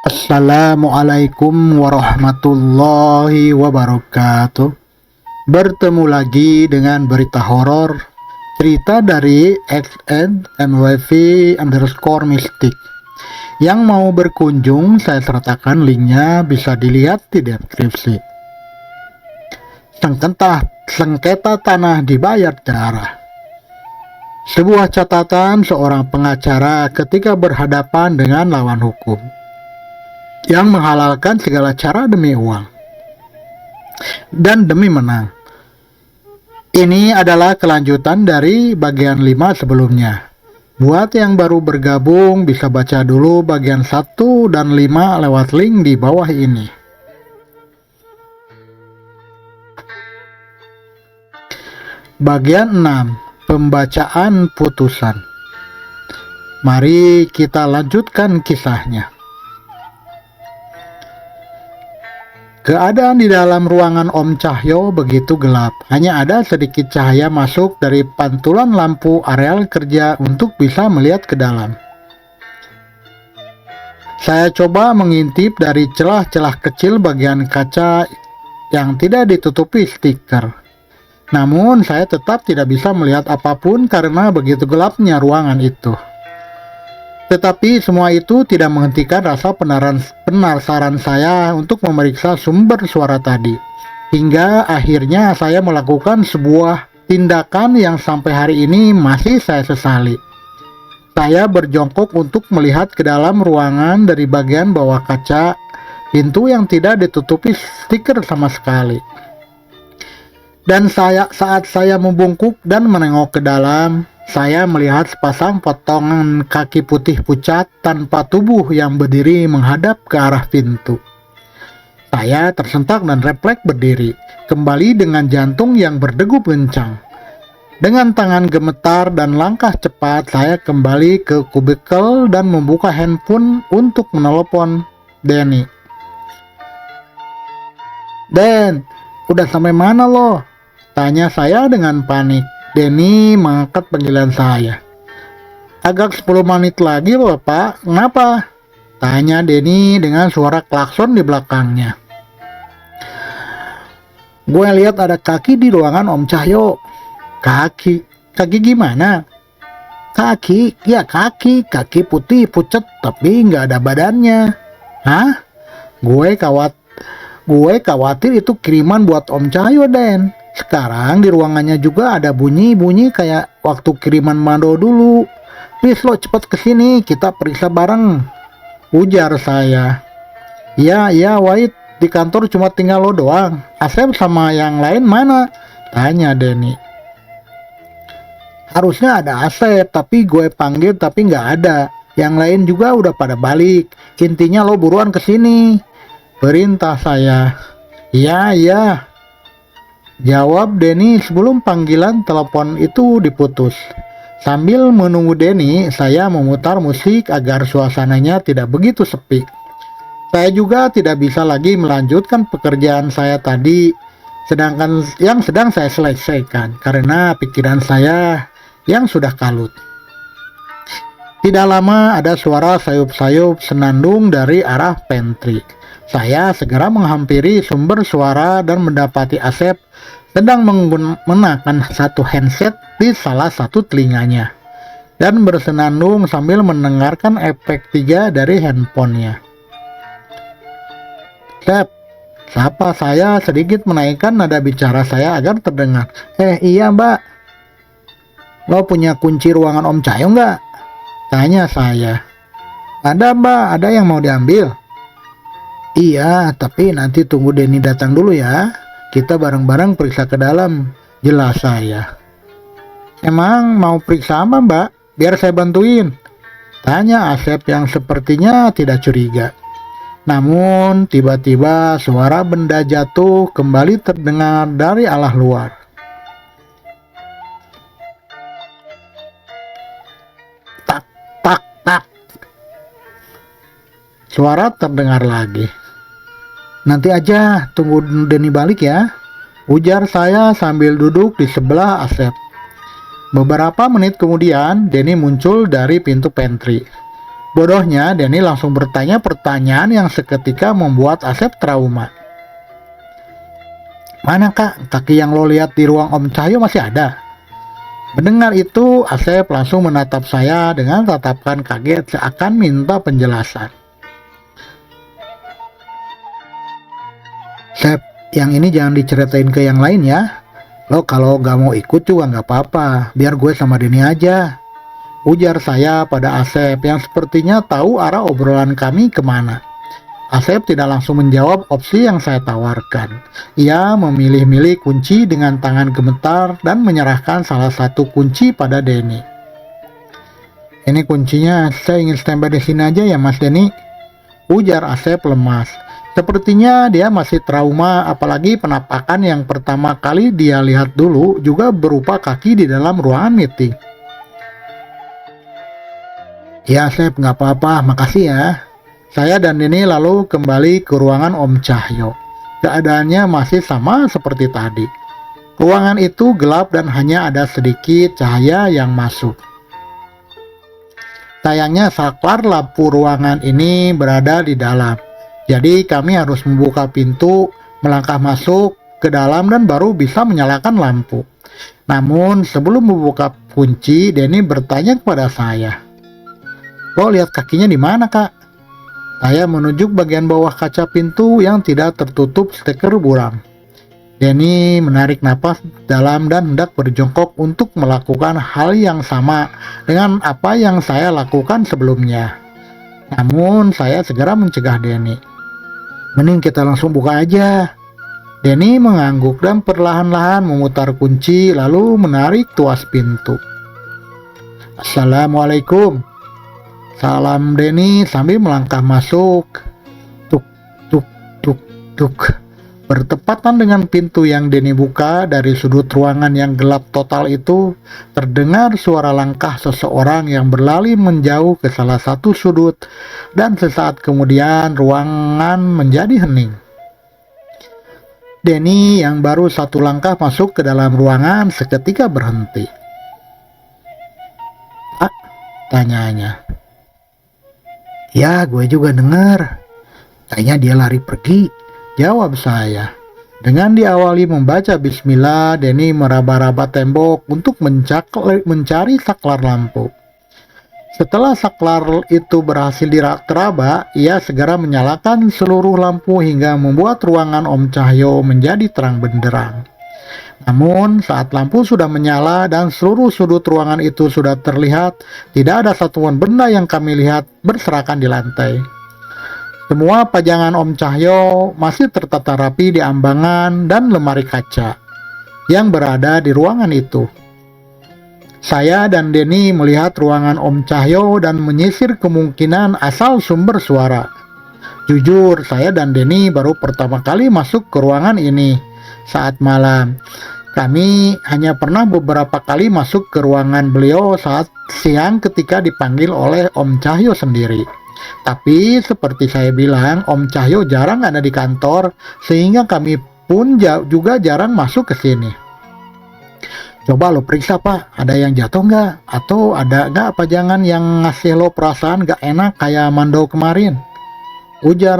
Assalamualaikum warahmatullahi wabarakatuh. Bertemu lagi dengan berita horor, cerita dari @mwv_mystic. Yang mau berkunjung, saya sertakan linknya, bisa dilihat di deskripsi. Sengketa tanah dibayar darah. Sebuah catatan seorang pengacara ketika berhadapan dengan lawan hukum yang menghalalkan segala cara demi uang dan demi menang. Ini adalah kelanjutan dari bagian 5 sebelumnya. Buat yang baru bergabung bisa baca dulu bagian 1 dan 5 lewat link di bawah ini. Bagian 6, pembacaan putusan. Mari kita lanjutkan kisahnya. Keadaan di dalam ruangan Om Cahyo begitu gelap. Hanya ada sedikit cahaya masuk dari pantulan lampu areal kerja untuk bisa melihat ke dalam. Saya coba mengintip dari celah-celah kecil bagian kaca yang tidak ditutupi stiker. Namun saya tetap tidak bisa melihat apapun karena begitu gelapnya ruangan itu. Tetapi semua itu tidak menghentikan rasa penasaran saya untuk memeriksa sumber suara tadi. Hingga akhirnya saya melakukan sebuah tindakan yang sampai hari ini masih saya sesali. Saya berjongkok untuk melihat ke dalam ruangan dari bagian bawah kaca, pintu yang tidak ditutupi stiker sama sekali. Dan saat saya membungkuk dan menengok ke dalam, saya melihat sepasang potongan kaki putih pucat tanpa tubuh yang berdiri menghadap ke arah pintu. Saya tersentak dan refleks berdiri, kembali dengan jantung yang berdegup kencang. Dengan tangan gemetar dan langkah cepat, saya kembali ke kubikel dan membuka handphone untuk menelepon Denny. "Den, udah sampai mana lo?" tanya saya dengan panik. Denny mengangkat panggilan saya. "Agak 10 menit lagi Bapak, kenapa?" tanya Denny dengan suara klakson di belakangnya. "Gue lihat ada kaki di ruangan Om Cahyo." "Kaki? Kaki gimana?" "Kaki, ya kaki putih pucat tapi nggak ada badannya." "Hah? Gue khawatir itu kiriman buat Om Cahyo, Den. Sekarang di ruangannya juga ada bunyi-bunyi kayak waktu kiriman Mando dulu. Please lo cepet kesini, kita periksa bareng," ujar saya. Iya, Wahid, di kantor cuma tinggal lo doang. Asep sama yang lain mana?" tanya Denny. "Harusnya ada Asep, tapi gue panggil tapi nggak ada. Yang lain juga udah pada balik. Intinya lo buruan kesini," perintah saya. Iya, jawab Denny sebelum panggilan telepon itu diputus. Sambil menunggu Denny, saya memutar musik agar suasananya tidak begitu sepi. Saya juga tidak bisa lagi melanjutkan pekerjaan saya tadi, yang sedang saya selesaikan, karena pikiran saya yang sudah kalut. Tidak lama ada suara sayup-sayup senandung dari arah pantry. Saya segera menghampiri sumber suara dan mendapati Asep sedang menggunakan satu handset di salah satu telinganya dan bersenandung sambil mendengarkan efek 3 dari handphonenya. "Sep," sapa saya sedikit menaikkan nada bicara saya agar terdengar. Iya Mbak. "Lo punya kunci ruangan Om Cahyo nggak?" tanya saya. "Ada Mbak, ada yang mau diambil?" "Iya, tapi nanti tunggu Denny datang dulu ya. Kita bareng-bareng periksa ke dalam," jelas saya. "Emang mau periksa apa Mbak? Biar saya bantuin," tanya Asep yang sepertinya tidak curiga. Namun tiba-tiba suara benda jatuh kembali terdengar dari arah luar. Tak, tak, tak. Suara terdengar lagi. "Nanti aja, tunggu Denny balik ya," ujar saya sambil duduk di sebelah Asep. Beberapa menit kemudian, Denny muncul dari pintu pantry. Bodohnya, Denny langsung bertanya pertanyaan yang seketika membuat Asep trauma. "Mana kak, kaki yang lo lihat di ruang Om Cahyo masih ada?" Mendengar itu, Asep langsung menatap saya dengan tatapan kaget seakan minta penjelasan. "Sep, yang ini jangan diceritain ke yang lain ya. Lo kalau gak mau ikut juga gak apa-apa, biar gue sama Denny aja," ujar saya pada Asep yang sepertinya tahu arah obrolan kami kemana. Asep tidak langsung menjawab opsi yang saya tawarkan. Ia memilih-milih kunci dengan tangan gemetar dan menyerahkan salah satu kunci pada Denny. "Ini kuncinya, saya ingin standby di sini aja ya Mas Denny," ujar Asep lemas. Sepertinya dia masih trauma, apalagi penampakan yang pertama kali dia lihat dulu juga berupa kaki di dalam ruangan meeting. "Ya Asep, nggak apa-apa, makasih ya." Saya dan Denny lalu kembali ke ruangan Om Cahyo. Keadaannya masih sama seperti tadi. Ruangan itu gelap dan hanya ada sedikit cahaya yang masuk. Sayangnya saklar lampu ruangan ini berada di dalam. Jadi kami harus membuka pintu, melangkah masuk ke dalam dan baru bisa menyalakan lampu. Namun sebelum membuka kunci, Denny bertanya kepada saya, "Lo lihat kakinya di mana kak?" Saya menunjuk bagian bawah kaca pintu yang tidak tertutup stiker buram. Denny menarik napas dalam dan hendak berjongkok untuk melakukan hal yang sama dengan apa yang saya lakukan sebelumnya. Namun saya segera mencegah Denny. "Mending kita langsung buka aja." Denny mengangguk dan perlahan-lahan memutar kunci lalu menarik tuas pintu. "Assalamualaikum," salam Denny sambil melangkah masuk. Tuk, tuk, tuk, tuk. Bertepatan dengan pintu yang Denny buka, dari sudut ruangan yang gelap total itu, terdengar suara langkah seseorang yang berlari menjauh ke salah satu sudut, dan sesaat kemudian ruangan menjadi hening. Denny yang baru satu langkah masuk ke dalam ruangan seketika berhenti. "Pak?" tanyanya. "Ya, gue juga dengar. Kayaknya dia lari pergi," jawab saya. Dengan diawali membaca bismillah, Denny meraba-raba tembok untuk mencari saklar lampu. Setelah saklar itu berhasil teraba, ia segera menyalakan seluruh lampu hingga membuat ruangan Om Cahyo menjadi terang benderang. Namun saat lampu sudah menyala dan seluruh sudut ruangan itu sudah terlihat, tidak ada satuan benda yang kami lihat berserakan di lantai. Semua pajangan Om Cahyo masih tertata rapi di ambangan dan lemari kaca yang berada di ruangan itu. Saya dan Denny melihat ruangan Om Cahyo dan menyisir kemungkinan asal sumber suara. Jujur, saya dan Denny baru pertama kali masuk ke ruangan ini saat malam. Kami hanya pernah beberapa kali masuk ke ruangan beliau saat siang ketika dipanggil oleh Om Cahyo sendiri. Tapi seperti saya bilang, Om Cahyo jarang ada di kantor, sehingga kami pun juga jarang masuk ke sini. "Coba lo periksa pak, ada yang jatuh nggak? Atau ada nggak pajangan yang ngasih lo perasaan nggak enak kayak Mando kemarin?" Ujar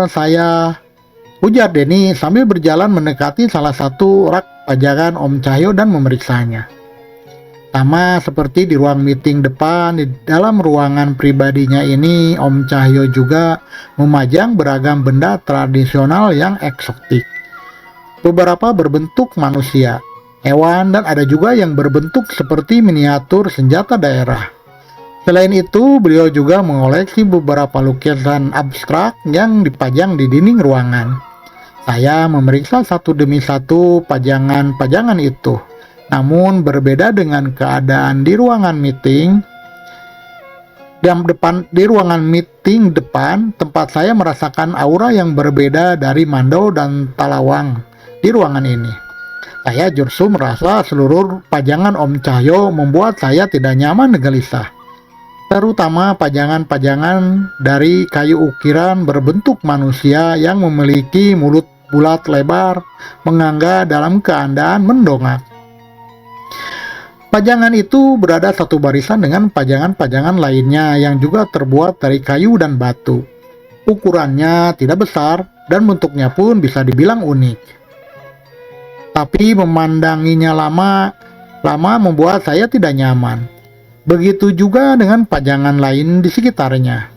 Denny sambil berjalan mendekati salah satu rak pajangan Om Cahyo dan memeriksanya. Sama seperti di ruang meeting depan, di dalam ruangan pribadinya ini, Om Cahyo juga memajang beragam benda tradisional yang eksotik. Beberapa berbentuk manusia, hewan, dan ada juga yang berbentuk seperti miniatur senjata daerah. Selain itu, beliau juga mengoleksi beberapa lukisan abstrak yang dipajang di dinding ruangan. Saya memeriksa satu demi satu pajangan-pajangan itu. Namun berbeda dengan keadaan di ruangan meeting, di ruangan meeting depan, tempat saya merasakan aura yang berbeda dari Mando dan Talawang di ruangan ini. Saya justru merasa seluruh pajangan Om Cahyo membuat saya tidak nyaman dan gelisah. Terutama pajangan-pajangan dari kayu ukiran berbentuk manusia yang memiliki mulut bulat lebar, menganga dalam keadaan mendongak. Pajangan itu berada satu barisan dengan pajangan-pajangan lainnya yang juga terbuat dari kayu dan batu. Ukurannya tidak besar dan bentuknya pun bisa dibilang unik. Tapi memandanginya lama membuat saya tidak nyaman. Begitu juga dengan pajangan lain di sekitarnya.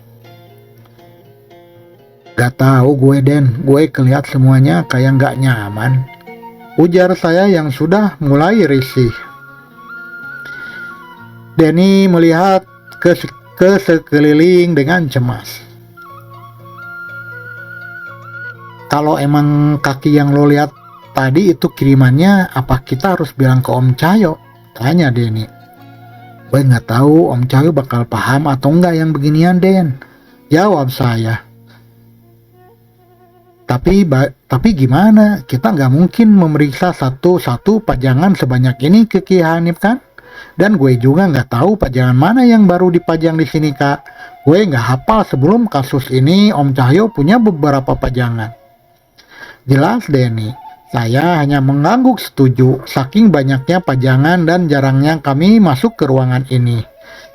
Gak tahu gue Den, gue kelihat semuanya kayak gak nyaman, ujar saya yang sudah mulai risih. Denny melihat ke sekeliling dengan cemas. Kalau emang kaki yang lo lihat tadi itu kirimannya, apa kita harus bilang ke Om Cahyo? Tanya Denny. Gue nggak tahu Om Cahyo bakal paham atau enggak yang beginian Den, jawab saya. Tapi gimana? Kita nggak mungkin memeriksa satu-satu pajangan sebanyak ini ke Ki Hanif kan? Dan gue juga nggak tahu pajangan mana yang baru dipajang di sini Kak. Gue nggak hafal sebelum kasus ini Om Cahyo punya beberapa pajangan. Jelas Denny, saya hanya mengangguk setuju saking banyaknya pajangan dan jarangnya kami masuk ke ruangan ini.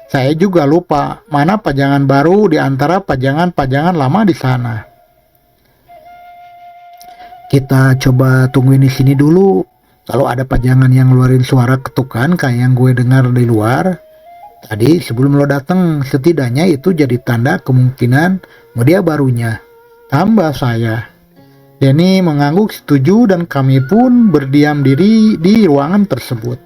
Saya juga lupa mana pajangan baru di antara pajangan-pajangan lama di sana. Kita coba tungguin di sini dulu. Kalau ada pajangan yang ngeluarin suara ketukan kayak yang gue dengar di luar tadi sebelum lo datang, setidaknya itu jadi tanda kemungkinan media barunya, tambah saya. Denny mengangguk setuju dan kami pun berdiam diri di ruangan tersebut.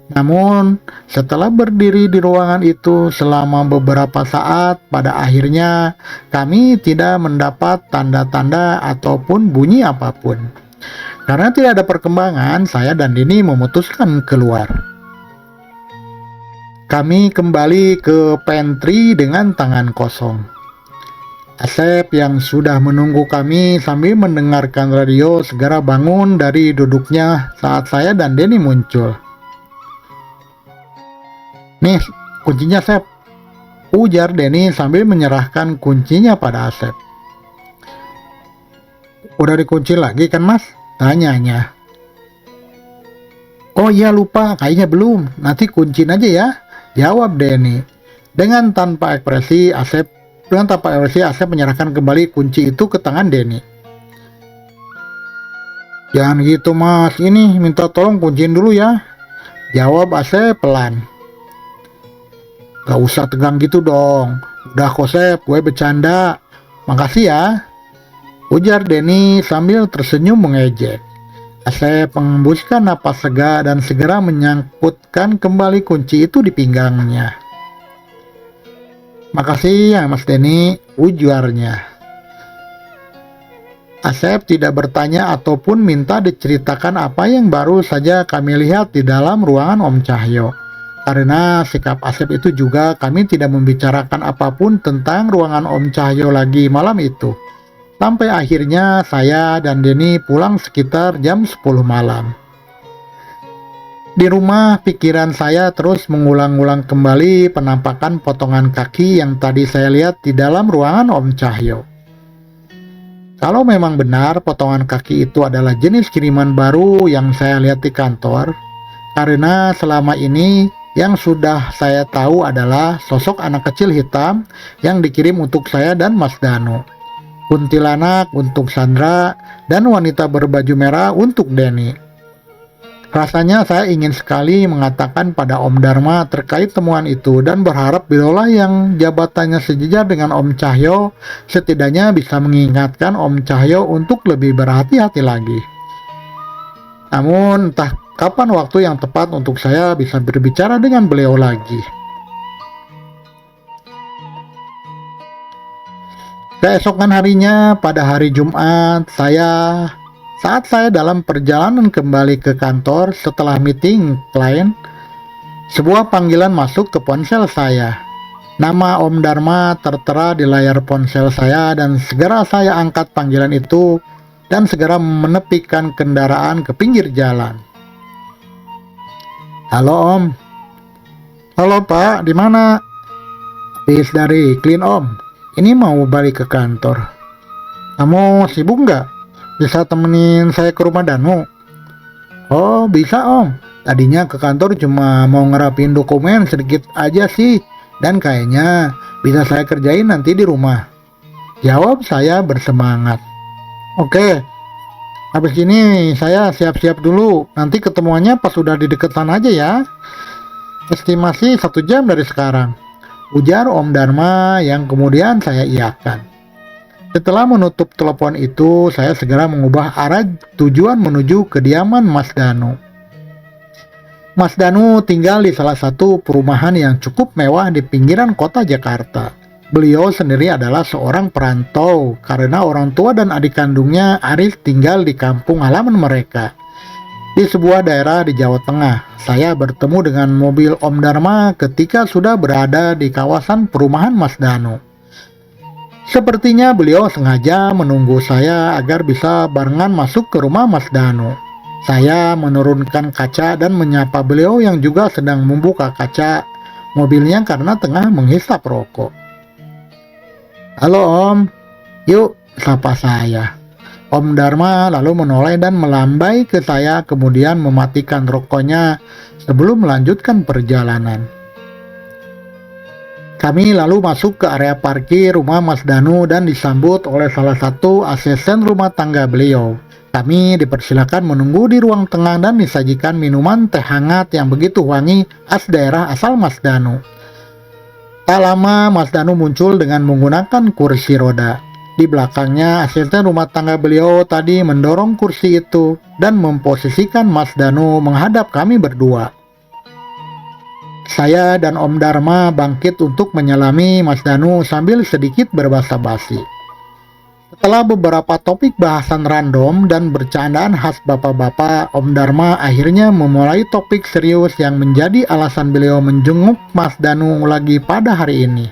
Namun setelah berdiri di ruangan itu selama beberapa saat, pada akhirnya kami tidak mendapat tanda-tanda ataupun bunyi apapun. Karena tidak ada perkembangan, saya dan Denny memutuskan keluar. Kami kembali ke pantry dengan tangan kosong. Asep yang sudah menunggu kami sambil mendengarkan radio segera bangun dari duduknya saat saya dan Denny muncul. Nih, kuncinya Asep, ujar Denny sambil menyerahkan kuncinya pada Asep. Udah dikunci lagi kan Mas? Tanyanya. Oh iya lupa, kayaknya belum. Nanti kunciin aja ya, jawab Denny. Dengan tanpa ekspresi Asep menyerahkan kembali kunci itu ke tangan Denny. Jangan gitu Mas, ini minta tolong kunciin dulu ya, jawab Asep pelan. Gak usah tegang gitu dong. Udah kok Sep, gue bercanda. Makasih ya, ujar Denny sambil tersenyum mengejek. Asep mengembuskan napas lega dan segera menyangkutkan kembali kunci itu di pinggangnya. Makasih ya Mas Denny, ujarnya. Asep tidak bertanya ataupun minta diceritakan apa yang baru saja kami lihat di dalam ruangan Om Cahyo. Karena sikap Asep itu juga kami tidak membicarakan apapun tentang ruangan Om Cahyo lagi malam itu. Sampai akhirnya saya dan Denny pulang sekitar jam 10 malam. Di rumah, pikiran saya terus mengulang-ulang kembali penampakan potongan kaki yang tadi saya lihat di dalam ruangan Om Cahyo. Kalau memang benar potongan kaki itu adalah jenis kiriman baru yang saya lihat di kantor, karena selama ini yang sudah saya tahu adalah sosok anak kecil hitam yang dikirim untuk saya dan Mas Danu, kuntilanak untuk Sandra, dan wanita berbaju merah untuk Denny. Rasanya saya ingin sekali mengatakan pada Om Dharma terkait temuan itu dan berharap beliaulah yang jabatannya sejajar dengan Om Cahyo setidaknya bisa mengingatkan Om Cahyo untuk lebih berhati-hati lagi. Namun entah kapan waktu yang tepat untuk saya bisa berbicara dengan beliau lagi. Keesokan harinya pada hari Jumat, saat saya dalam perjalanan kembali ke kantor setelah meeting klien, sebuah panggilan masuk ke ponsel saya. Nama Om Dharma tertera di layar ponsel saya dan segera saya angkat panggilan itu dan segera menepikan kendaraan ke pinggir jalan. Halo Om. Halo Pak, di mana? Habis dari clean Om. Ini mau balik ke kantor. Kamu sibuk nggak? Bisa temenin saya ke rumah Danu? Oh bisa Om, Tadinya ke kantor cuma mau ngerapin dokumen sedikit aja sih, dan kayaknya bisa saya kerjain nanti di rumah. Jawab saya bersemangat. Oke, habis ini saya siap-siap dulu. Nanti ketemuannya pas sudah di dekat sana aja ya. Estimasi 1 jam dari sekarang, ujar Om Dharma yang kemudian saya iakan. Setelah menutup telepon itu, saya segera mengubah arah tujuan menuju kediaman Mas Danu. Mas Danu tinggal di salah satu perumahan yang cukup mewah di pinggiran kota Jakarta. Beliau sendiri adalah seorang perantau karena orang tua dan adik kandungnya Arif tinggal di kampung halaman mereka di sebuah daerah di Jawa Tengah. Saya bertemu dengan mobil Om Dharma ketika sudah berada di kawasan perumahan Mas Danu. Sepertinya beliau sengaja menunggu saya agar bisa barengan masuk ke rumah Mas Danu. Saya menurunkan kaca dan menyapa beliau yang juga sedang membuka kaca mobilnya karena tengah menghisap rokok. Halo Om, yuk, sapa saya. Om Dharma lalu menoleh dan melambai ke saya, kemudian mematikan rokoknya sebelum melanjutkan perjalanan. Kami lalu masuk ke area parkir rumah Mas Danu dan disambut oleh salah satu asisten rumah tangga beliau. Kami dipersilakan menunggu di ruang tengah dan disajikan minuman teh hangat yang begitu wangi khas daerah asal Mas Danu. Tak lama Mas Danu muncul dengan menggunakan kursi roda. Di belakangnya asisten rumah tangga beliau tadi mendorong kursi itu dan memposisikan Mas Danu menghadap kami berdua. Saya dan Om Dharma bangkit untuk menyalami Mas Danu sambil sedikit berbasa-basi. Setelah beberapa topik bahasan random dan bercandaan khas bapak-bapak, Om Dharma akhirnya memulai topik serius yang menjadi alasan beliau menjenguk Mas Danu lagi pada hari ini.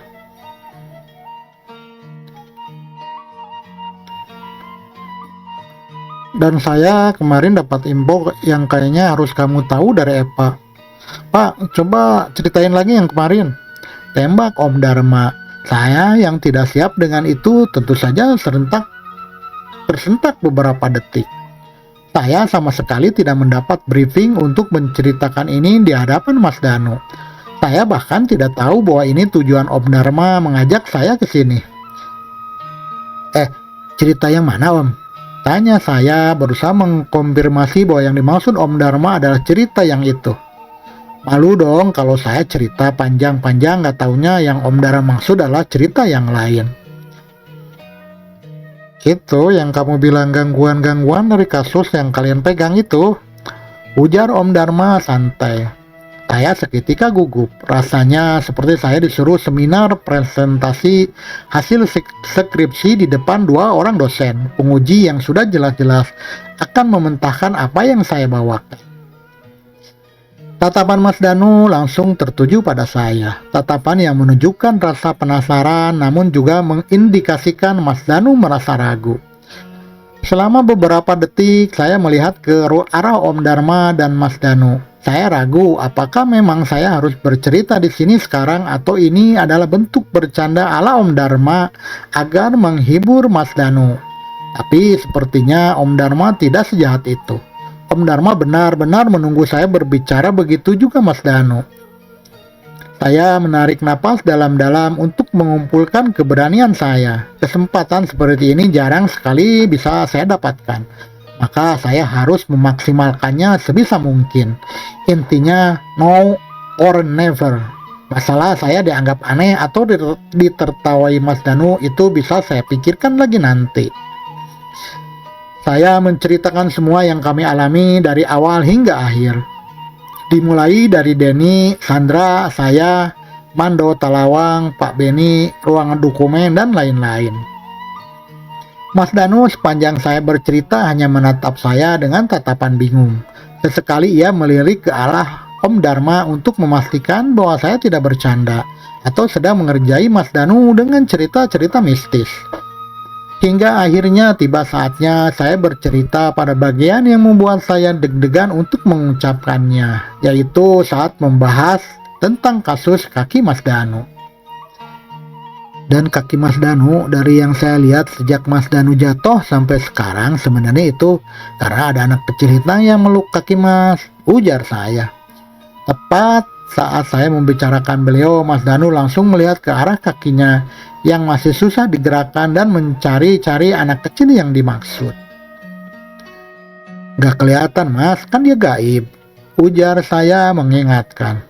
Dan saya kemarin dapat info yang kayaknya harus kamu tahu dari Eva. Pak, coba ceritain lagi yang kemarin. Tembak Om Dharma. Saya yang tidak siap dengan itu tentu saja tersentak beberapa detik. Saya sama sekali tidak mendapat briefing untuk menceritakan ini di hadapan Mas Danu. Saya bahkan tidak tahu bahwa ini tujuan Om Dharma mengajak saya ke sini. Cerita yang mana Om? Tanya saya berusaha mengkonfirmasi bahwa yang dimaksud Om Dharma adalah cerita yang itu. Malu dong kalau saya cerita panjang-panjang, gak taunya yang Om Dharma maksud adalah cerita yang lain. Itu yang kamu bilang gangguan-gangguan dari kasus yang kalian pegang itu, ujar Om Dharma santai. Saya seketika gugup, rasanya seperti saya disuruh seminar presentasi hasil skripsi di depan 2 orang dosen, penguji yang sudah jelas-jelas akan mementahkan apa yang saya bawakan. Tatapan Mas Danu langsung tertuju pada saya. Tatapan yang menunjukkan rasa penasaran namun juga mengindikasikan Mas Danu merasa ragu. Selama beberapa detik saya melihat ke arah Om Dharma dan Mas Danu. Saya ragu apakah memang saya harus bercerita di sini sekarang atau ini adalah bentuk bercanda ala Om Dharma agar menghibur Mas Danu. Tapi sepertinya Om Dharma tidak sejahat itu. Om Dharma benar-benar menunggu saya berbicara, begitu juga Mas Danu. Saya menarik napas dalam-dalam untuk mengumpulkan keberanian saya. Kesempatan seperti ini jarang sekali bisa saya dapatkan. Maka saya harus memaksimalkannya sebisa mungkin. Intinya no or never. Masalah saya dianggap aneh atau ditertawai Mas Danu itu bisa saya pikirkan lagi nanti. Saya menceritakan semua yang kami alami dari awal hingga akhir. Dimulai dari Denny, Sandra, saya, Mando, Talawang, Pak Beni, ruangan dokumen, dan lain-lain. Mas Danu sepanjang saya bercerita hanya menatap saya dengan tatapan bingung. Sesekali ia melirik ke arah Om Dharma untuk memastikan bahwa saya tidak bercanda atau sedang mengerjai Mas Danu dengan cerita-cerita mistis. Hingga akhirnya tiba saatnya saya bercerita pada bagian yang membuat saya deg-degan untuk mengucapkannya, yaitu saat membahas tentang kasus kaki Mas Danu. Dan kaki Mas Danu, dari yang saya lihat sejak Mas Danu jatuh sampai sekarang, sebenarnya itu karena ada anak kecil hitam yang meluk kaki Mas, ujar saya. Tepat saat saya membicarakan beliau, Mas Danu langsung melihat ke arah kakinya yang masih susah digerakkan dan mencari-cari anak kecil yang dimaksud. Gak kelihatan Mas, kan dia gaib, ujar saya mengingatkan.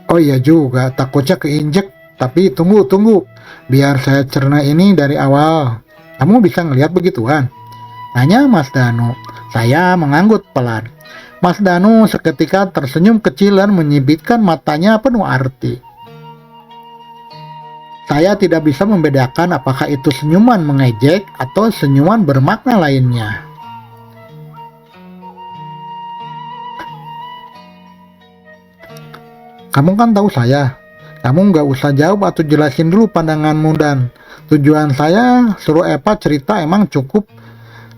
Oh iya juga, takutnya keinjek. Tapi tunggu. Biar saya cerna ini dari awal. Kamu bisa ngelihat begituan? Tanya Mas Danu. Saya mengangguk pelan. Mas Danu seketika tersenyum kecil dan menyibitkan matanya penuh arti. Saya tidak bisa membedakan apakah itu senyuman mengejek atau senyuman bermakna lainnya. Kamu kan tahu saya. Kamu nggak usah jawab atau jelasin dulu pandanganmu, dan tujuan saya suruh Eva cerita emang cukup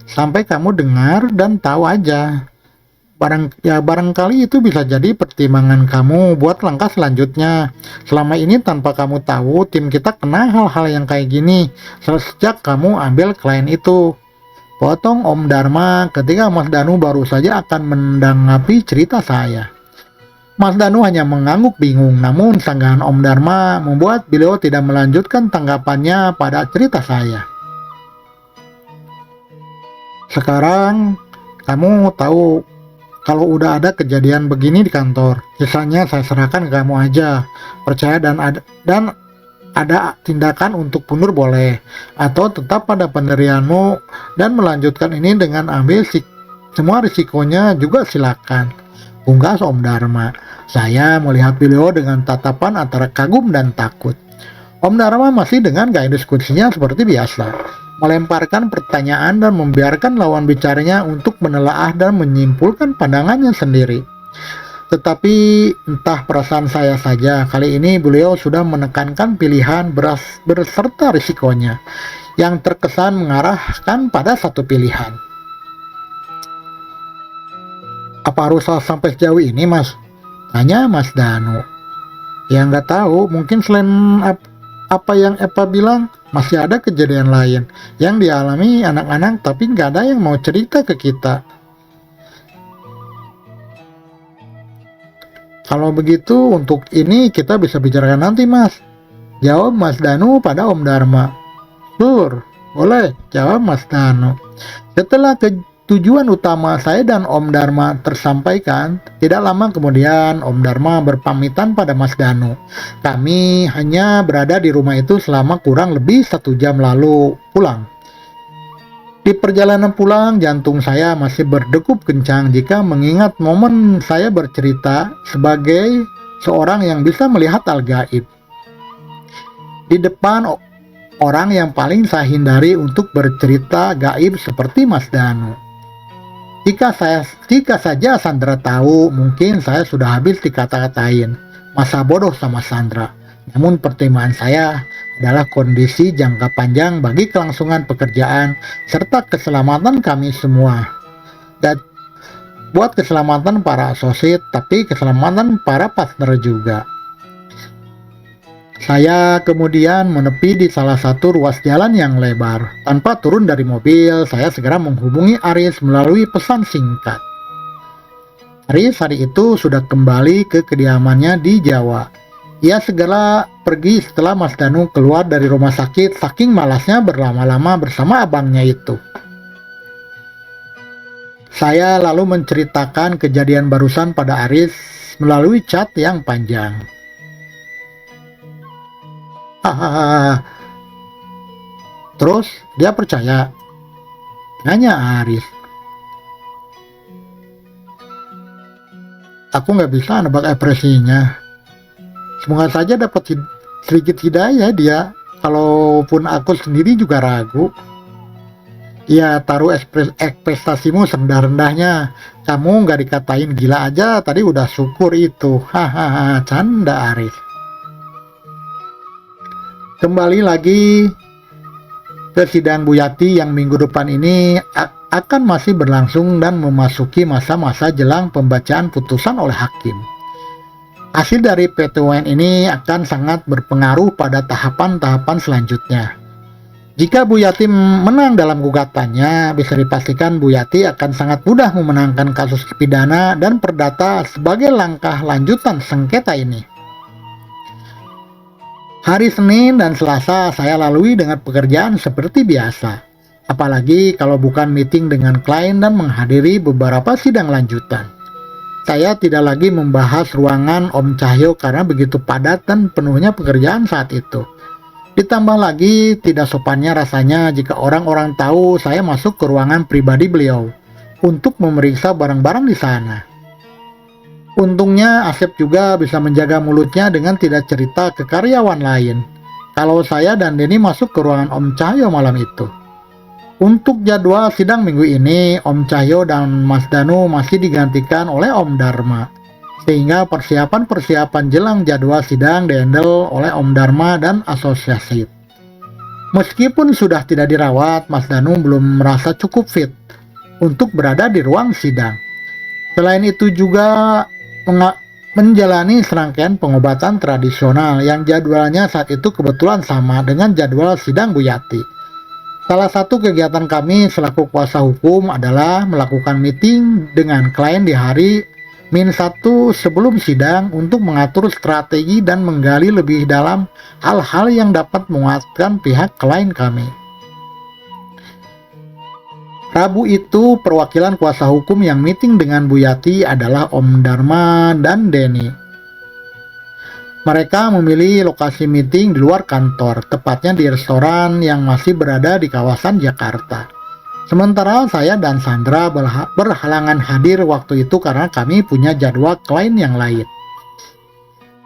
sampai kamu dengar dan tahu aja. Barangkali itu bisa jadi pertimbangan kamu buat langkah selanjutnya. Selama ini tanpa kamu tahu, tim kita kena hal-hal yang kayak gini sejak kamu ambil klien itu. Potong Om Dharma ketika Mas Danu baru saja akan menanggapi cerita saya. Mas Danu hanya mengangguk bingung, namun sanggahan Om Dharma membuat beliau tidak melanjutkan tanggapannya pada cerita saya. Sekarang, kamu tahu kalau udah ada kejadian begini di kantor, sisanya saya serahkan ke kamu aja. Percaya dan ada tindakan untuk mundur boleh, atau tetap pada pendirianmu dan melanjutkan ini dengan ambil semua risikonya juga silakan. Pungkas Om Dharma. Saya melihat beliau dengan tatapan antara kagum dan takut. Om Dharma masih dengan gaya diskusinya seperti biasa, melemparkan pertanyaan dan membiarkan lawan bicaranya untuk menelaah dan menyimpulkan pandangannya sendiri. Tetapi entah perasaan saya saja, kali ini beliau sudah menekankan pilihan berserta risikonya, yang terkesan mengarahkan pada satu pilihan. Apa harus sampai sejauh ini, Mas? Tanya Mas Danu. Ya nggak tahu, mungkin selain apa yang Eva bilang, masih ada kejadian lain yang dialami anak-anak tapi nggak ada yang mau cerita ke kita. Kalau begitu, untuk ini kita bisa bicarakan nanti, Mas. Jawab Mas Danu pada Om Dharma. Sur, boleh, jawab Mas Danu. Setelah tujuan utama saya dan Om Dharma tersampaikan, tidak lama kemudian Om Dharma berpamitan pada Mas Danu. Kami hanya berada di rumah itu selama kurang lebih 1 jam lalu pulang. Di perjalanan pulang, jantung saya masih berdegup kencang jika mengingat momen saya bercerita sebagai seorang yang bisa melihat al-gaib. Di depan orang yang paling saya hindari untuk bercerita gaib seperti Mas Danu. Jika saja Sandra tahu, mungkin saya sudah habis dikata-katain. Masa bodoh sama Sandra. Namun pertimbangan saya adalah kondisi jangka panjang bagi kelangsungan pekerjaan serta keselamatan kami semua. Dan buat keselamatan para asosiat, tapi keselamatan para partner juga. Saya kemudian menepi di salah satu ruas jalan yang lebar. Tanpa turun dari mobil, saya segera menghubungi Aris melalui pesan singkat. Aris hari itu sudah kembali ke kediamannya di Jawa. Ia segera pergi setelah Mas Danu keluar dari rumah sakit, saking malasnya berlama-lama bersama abangnya itu. Saya lalu menceritakan kejadian barusan pada Aris melalui chat yang panjang. Hahaha. Terus dia percaya? Nanya Aris. Aku nggak bisa nebak ekspresinya. Semoga saja dapat sedikit hidayah dia. Kalaupun aku sendiri juga ragu. Ya, taruh ekspektasimu serendah-rendahnya. Kamu nggak dikatain gila aja, tadi udah syukur itu. Hahaha, canda Aris. Kembali lagi ke sidang Bu Yati yang minggu depan ini akan masih berlangsung dan memasuki masa-masa jelang pembacaan putusan oleh hakim. Hasil dari PT UN ini akan sangat berpengaruh pada tahapan-tahapan selanjutnya. Jika Bu Yati menang dalam gugatannya, bisa dipastikan Bu Yati akan sangat mudah memenangkan kasus pidana dan perdata sebagai langkah lanjutan sengketa ini. Hari Senin dan Selasa saya lalui dengan pekerjaan seperti biasa. Apalagi kalau bukan meeting dengan klien dan menghadiri beberapa sidang lanjutan. Saya tidak lagi membahas ruangan Om Cahyo karena begitu padat dan penuhnya pekerjaan saat itu. Ditambah lagi tidak sopannya rasanya jika orang-orang tahu saya masuk ke ruangan pribadi beliau untuk memeriksa barang-barang di sana. Untungnya Asep juga bisa menjaga mulutnya dengan tidak cerita ke karyawan lain kalau saya dan Denny masuk ke ruangan Om Cahyo malam itu. Untuk jadwal sidang minggu ini, Om Cahyo dan Mas Danu masih digantikan oleh Om Dharma, sehingga persiapan-persiapan jelang jadwal sidang dihandle oleh Om Dharma dan asosiasi. Meskipun sudah tidak dirawat, Mas Danu belum merasa cukup fit untuk berada di ruang sidang. Selain itu juga menjalani serangkaian pengobatan tradisional yang jadwalnya saat itu kebetulan sama dengan jadwal sidang Bu Yati. Salah satu kegiatan kami selaku kuasa hukum adalah melakukan meeting dengan klien di hari -1 sebelum sidang untuk mengatur strategi dan menggali lebih dalam hal-hal yang dapat menguatkan pihak klien kami. Rabu itu perwakilan kuasa hukum yang meeting dengan Bu Yati adalah Om Dharma dan Denny. Mereka memilih lokasi meeting di luar kantor, tepatnya di restoran yang masih berada di kawasan Jakarta. Sementara saya dan Sandra berhalangan hadir waktu itu karena kami punya jadwal klien yang lain.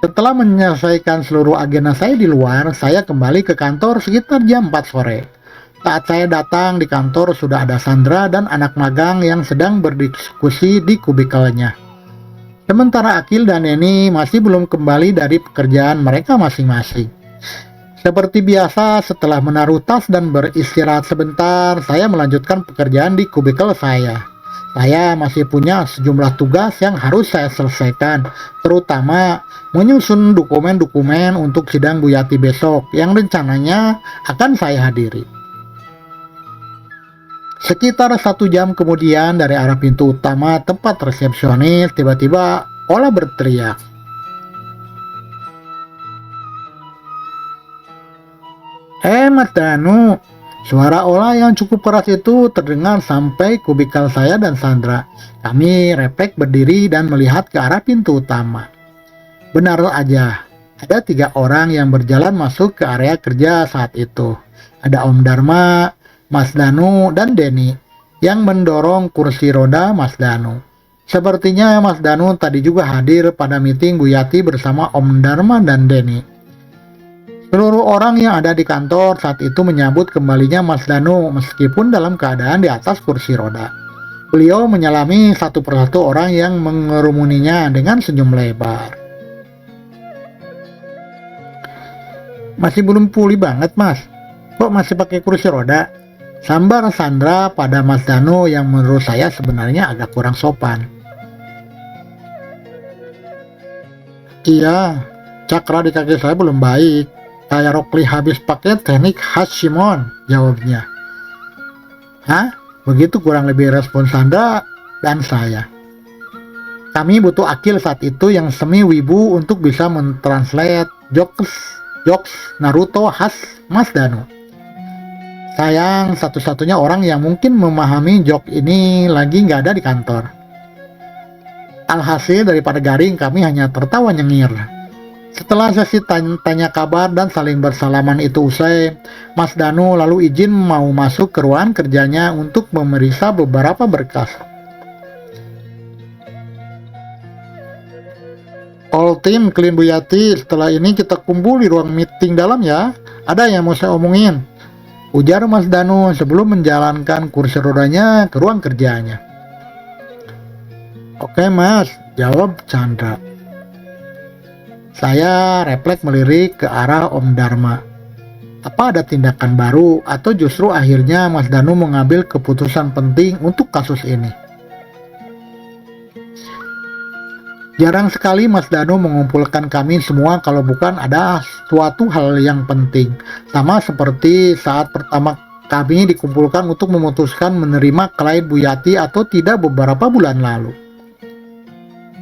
Setelah menyelesaikan seluruh agenda saya di luar, saya kembali ke kantor sekitar jam 4 sore. Saat saya datang di kantor sudah ada Sandra dan anak magang yang sedang berdiskusi di kubikelnya. Sementara Akil dan Neni masih belum kembali dari pekerjaan mereka masing-masing. Seperti biasa, setelah menaruh tas dan beristirahat sebentar, saya melanjutkan pekerjaan di kubikel saya. Saya masih punya sejumlah tugas yang harus saya selesaikan, terutama menyusun dokumen-dokumen untuk sidang Bu Yati besok yang rencananya akan saya hadiri. Sekitar 1 jam kemudian dari arah pintu utama tempat resepsionis, tiba-tiba Ola berteriak. Mas Danu!" Suara Ola yang cukup keras itu terdengar sampai kubikel saya dan Sandra. Kami refleks berdiri dan melihat ke arah pintu utama. Benar aja, ada 3 orang yang berjalan masuk ke area kerja saat itu. Ada Om Dharma, Mas Danu, dan Denny yang mendorong kursi roda Mas Danu. Sepertinya Mas Danu tadi juga hadir pada meeting Bu Yati bersama Om Dharma dan Denny. Seluruh orang yang ada di kantor saat itu menyambut kembalinya Mas Danu meskipun dalam keadaan di atas kursi roda. Beliau menyalami satu persatu orang yang mengerumuninya dengan senyum lebar. "Masih belum pulih banget, Mas. Kok masih pakai kursi roda?" Sambar Sandra pada Mas Danu yang menurut saya sebenarnya agak kurang sopan. "Iya, cakra di kaki saya belum baik. Kayak Rockly habis pakai teknik khas Shimon," jawabnya. "Hah? Begitu kurang lebih respon Sandra dan saya. Kami butuh Akil saat itu yang semi wibu untuk bisa mentranslate jokes Naruto khas Mas Danu. Sayang, satu-satunya orang yang mungkin memahami joke ini lagi nggak ada di kantor. Alhasil daripada garing, kami hanya tertawa nyengir. Setelah sesi tanya kabar dan saling bersalaman itu usai, Mas Danu lalu izin mau masuk ke ruangan kerjanya untuk memeriksa beberapa berkas. "All team clean Bu Yati, setelah ini kita kumpul di ruang meeting dalam ya. Ada yang mau saya omongin," ujar Mas Danu sebelum menjalankan kursi rodanya ke ruang kerjanya. "Oke Mas," jawab Chandra. Saya refleks melirik ke arah Om Dharma. Apa ada tindakan baru atau justru akhirnya Mas Danu mengambil keputusan penting untuk kasus ini? Jarang sekali Mas Danu mengumpulkan kami semua kalau bukan ada suatu hal yang penting. Sama seperti saat pertama kami dikumpulkan untuk memutuskan menerima klien Bu Yati atau tidak beberapa bulan lalu.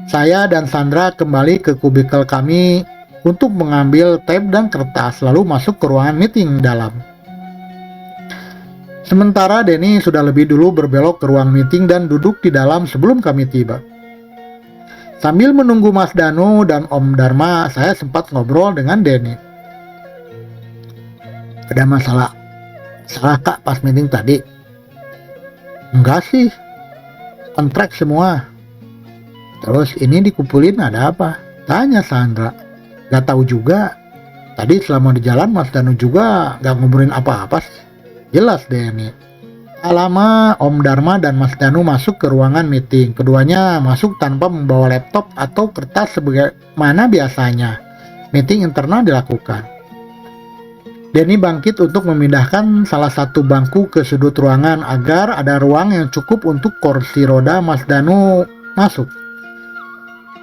Saya dan Sandra kembali ke kubikel kami untuk mengambil tab dan kertas, lalu masuk ke ruangan meeting dalam. Sementara Denny sudah lebih dulu berbelok ke ruang meeting dan duduk di dalam sebelum kami tiba. Sambil menunggu Mas Danu dan Om Dharma, saya sempat ngobrol dengan Denny. Ada salah kak pas meeting tadi? Enggak sih, kontrak semua. Terus ini dikumpulin ada apa? Tanya Sandra. Gak tahu juga. Tadi selama di jalan Mas Danu juga gak ngobrolin apa-apa. Jelas Denny. Tak lama Om Dharma dan Mas Danu masuk ke ruangan meeting. Keduanya masuk tanpa membawa laptop atau kertas sebagaimana biasanya meeting internal dilakukan. Denny bangkit untuk memindahkan salah satu bangku ke sudut ruangan agar ada ruang yang cukup untuk kursi roda Mas Danu masuk.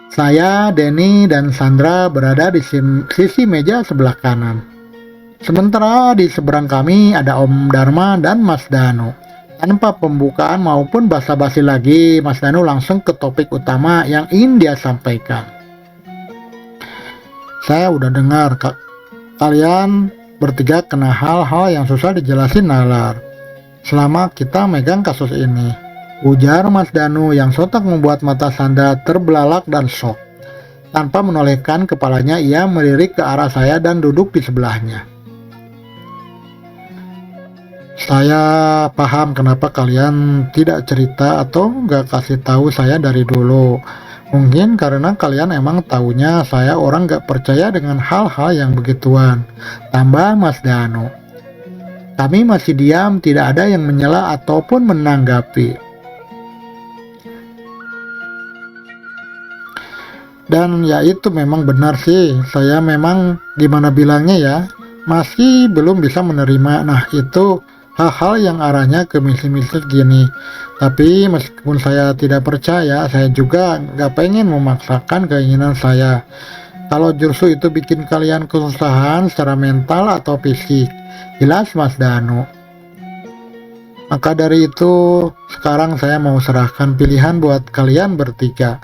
Saya, Denny, dan Sandra berada di sisi meja sebelah kanan. Sementara di seberang kami ada Om Dharma dan Mas Danu. Tanpa pembukaan maupun basa-basi lagi, Mas Danu langsung ke topik utama yang ingin dia sampaikan. Saya udah dengar kalian bertiga kena hal-hal yang susah dijelasin nalar selama kita megang kasus ini, ujar Mas Danu yang sontak membuat mata Sandra terbelalak dan shock. Tanpa menolehkan kepalanya, ia melirik ke arah saya dan duduk di sebelahnya. Saya paham kenapa kalian tidak cerita atau nggak kasih tahu saya dari dulu. Mungkin karena kalian emang taunya saya orang nggak percaya dengan hal-hal yang begituan, tambah Mas Danu. Kami masih diam, tidak ada yang menyela ataupun menanggapi. Dan ya itu memang benar sih, saya memang gimana bilangnya ya, masih belum bisa menerima. Nah itu hal-hal yang arahnya ke misi-misi gini. Tapi meskipun saya tidak percaya, saya juga gak pengen memaksakan keinginan saya. Kalau justru itu bikin kalian kesusahan secara mental atau fisik. Jelas Mas Danu. Maka dari itu, sekarang saya mau serahkan pilihan buat kalian bertiga.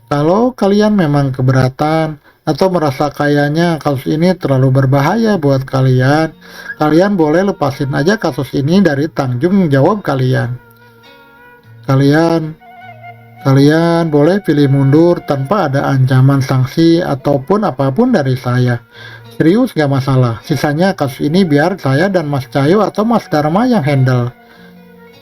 Kalau kalian memang keberatan atau merasa kayaknya kasus ini terlalu berbahaya buat kalian, kalian boleh lepasin aja kasus ini dari tanggung jawab kalian. Kalian boleh pilih mundur tanpa ada ancaman sanksi ataupun apapun dari saya. Serius gak masalah, sisanya kasus ini biar saya dan Mas Cahyo atau Mas Dharma yang handle.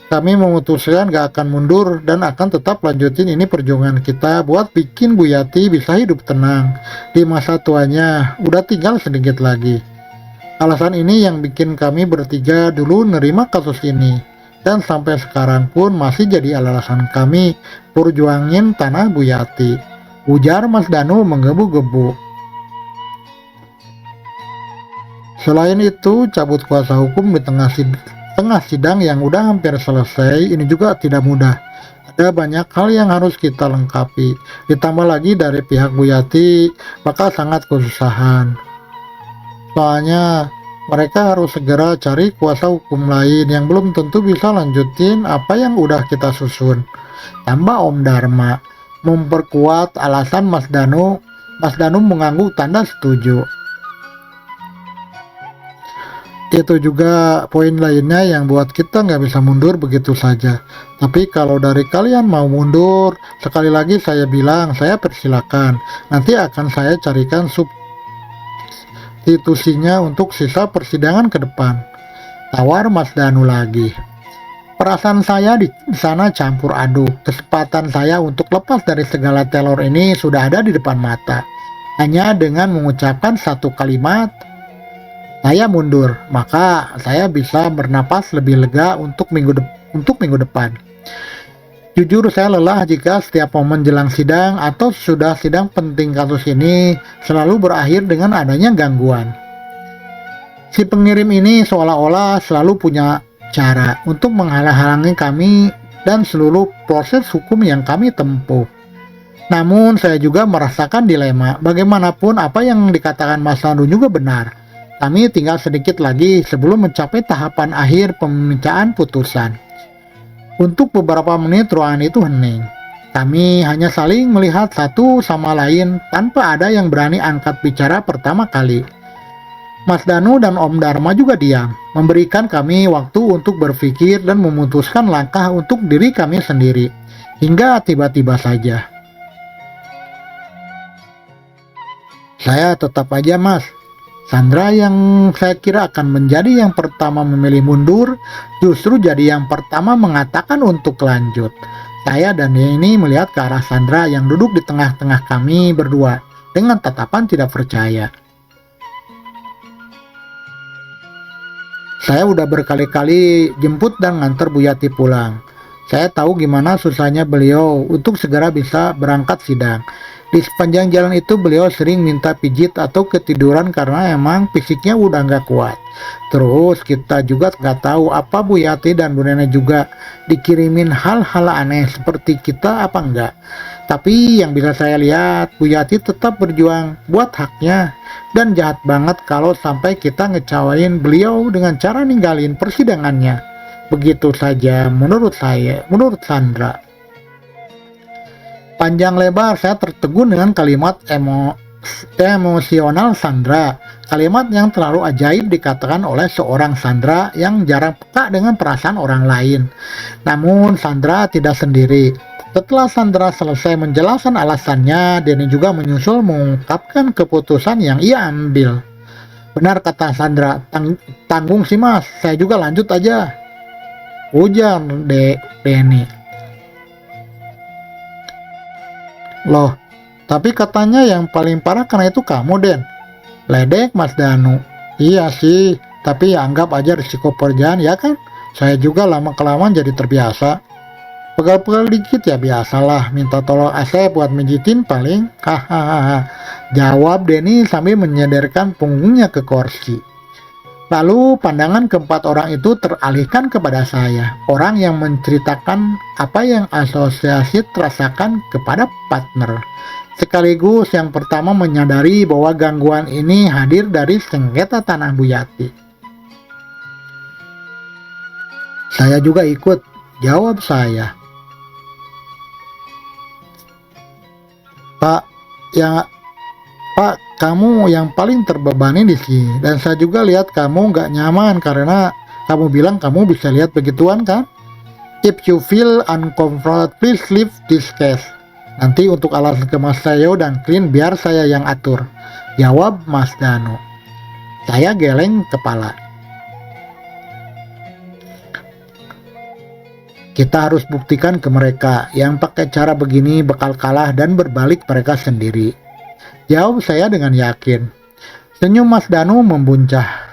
Kami memutuskan gak akan mundur dan akan tetap lanjutin ini perjuangan kita buat bikin Bu Yati bisa hidup tenang di masa tuanya, udah tinggal sedikit lagi. Alasan ini yang bikin kami bertiga dulu nerima kasus ini, dan sampai sekarang pun masih jadi alasan kami perjuangin tanah Bu Yati, ujar Mas Danu menggebu-gebu. Selain itu, cabut kuasa hukum di tengah sidang yang udah hampir selesai ini juga tidak mudah. Ada banyak hal yang harus kita lengkapi. Ditambah lagi dari pihak Bu Yati bakal sangat kesusahan. Soalnya mereka harus segera cari kuasa hukum lain yang belum tentu bisa lanjutin apa yang udah kita susun. Tambah Om Dharma memperkuat alasan Mas Danu. Mas Danu mengangguk tanda setuju. Itu juga poin lainnya yang buat kita nggak bisa mundur begitu saja. Tapi kalau dari kalian mau mundur, sekali lagi saya bilang, saya persilakan. Nanti akan saya carikan substitusinya untuk sisa persidangan ke depan. Tawar Mas Danu lagi. Perasaan saya di sana campur aduk. Kesempatan saya untuk lepas dari segala teror ini sudah ada di depan mata. Hanya dengan mengucapkan satu kalimat, saya mundur, maka saya bisa bernapas lebih lega untuk minggu depan. Jujur saya lelah jika setiap momen jelang sidang atau sudah sidang penting kasus ini selalu berakhir dengan adanya gangguan. Si pengirim ini seolah-olah selalu punya cara untuk menghalang-halangi kami dan seluruh proses hukum yang kami tempuh. Namun saya juga merasakan dilema. Bagaimanapun apa yang dikatakan Mas Danu juga benar. Kami tinggal sedikit lagi sebelum mencapai tahapan akhir pemecahan putusan. Untuk beberapa menit ruangan itu hening. Kami hanya saling melihat satu sama lain tanpa ada yang berani angkat bicara pertama kali. Mas Danu dan Om Dharma juga diam, memberikan kami waktu untuk berpikir dan memutuskan langkah untuk diri kami sendiri. Hingga tiba-tiba saja. Saya tetap aja Mas. Sandra yang saya kira akan menjadi yang pertama memilih mundur, justru jadi yang pertama mengatakan untuk lanjut. Saya dan Yeni melihat ke arah Sandra yang duduk di tengah-tengah kami berdua dengan tatapan tidak percaya. Saya udah berkali-kali jemput dan nganter Bu Yati pulang. Saya tahu gimana susahnya beliau untuk segera bisa berangkat sidang. Di sepanjang jalan itu beliau sering minta pijit atau ketiduran karena emang fisiknya udah nggak kuat. Terus kita juga nggak tahu apa Bu Yati dan Bu Nenek juga dikirimin hal-hal aneh seperti kita apa enggak. Tapi yang bisa saya lihat Bu Yati tetap berjuang buat haknya. Dan jahat banget kalau sampai kita ngecewain beliau dengan cara ninggalin persidangannya. Begitu saja menurut saya, menurut Sandra. Panjang lebar saya tertegun dengan kalimat emosional Sandra. Kalimat yang terlalu ajaib dikatakan oleh seorang Sandra yang jarang peka dengan perasaan orang lain. Namun Sandra tidak sendiri. Setelah Sandra selesai menjelaskan alasannya, Denny juga menyusul mengungkapkan keputusan yang ia ambil. Benar kata Sandra, tanggung sih Mas, saya juga lanjut aja. Ujar Denny. Loh, tapi katanya yang paling parah karena itu kamu, Den. Ledek Mas Danu. Iya sih, tapi ya anggap aja risiko perjalanan ya kan. Saya juga lama-kelamaan jadi terbiasa. Pegal-pegal dikit ya biasalah, minta tolong Asep buat mijitin paling. Hahaha. Jawab Denny sambil menyadarkan punggungnya ke kursi. Lalu pandangan keempat orang itu teralihkan kepada saya, orang yang menceritakan apa yang asosiasi terasakan kepada partner. Sekaligus yang pertama menyadari bahwa gangguan ini hadir dari sengketa tanah Bu Yati. Saya juga ikut, jawab saya. Pak, kamu yang paling terbebani di sini. Dan saya juga lihat kamu nggak nyaman karena kamu bilang kamu bisa lihat begituan kan? If you feel uncomfortable, please leave this case. Nanti untuk alasan ke Mas Sayo dan Clean biar saya yang atur. Jawab Mas Danu. Saya geleng kepala. Kita harus buktikan ke mereka yang pakai cara begini bakal kalah dan berbalik mereka sendiri. Jawab saya dengan yakin. Senyum Mas Danu membuncah.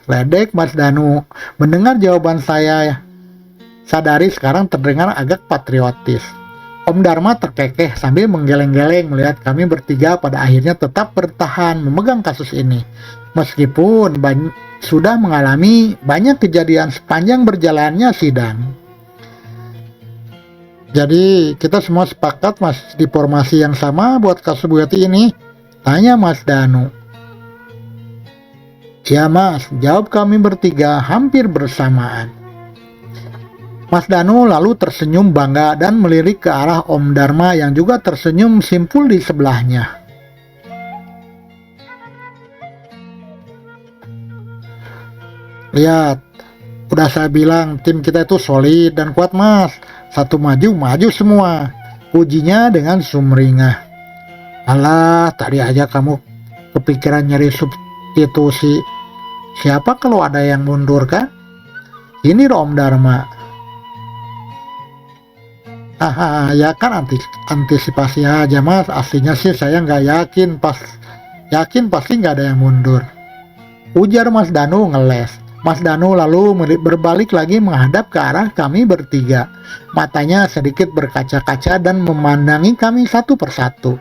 Ledek Mas Danu. Mendengar jawaban saya, sadari sekarang terdengar agak patriotis. Om Dharma terkekeh sambil menggeleng-geleng melihat kami bertiga pada akhirnya tetap bertahan memegang kasus ini. Meskipun sudah mengalami banyak kejadian sepanjang berjalannya sidang. Jadi kita semua sepakat Mas di formasi yang sama buat kasus Bu Yati ini? Tanya Mas Danu. Ya Mas, jawab kami bertiga hampir bersamaan. Mas Danu lalu tersenyum bangga dan melirik ke arah Om Dharma yang juga tersenyum simpul di sebelahnya. Lihat, udah saya bilang tim kita itu solid dan kuat Mas. Satu maju semua. Ujinya dengan sumringah. Alah, tadi aja kamu kepikiran nyari substitusi. Siapa kalau ada yang mundur kan? Ini Om Dharma. Ya kan antisipasi aja Mas. Aslinya sih saya nggak yakin pasti nggak ada yang mundur. Ujar Mas Danu ngeles. Mas Danu lalu berbalik lagi menghadap ke arah kami bertiga. Matanya sedikit berkaca-kaca dan memandangi kami satu persatu.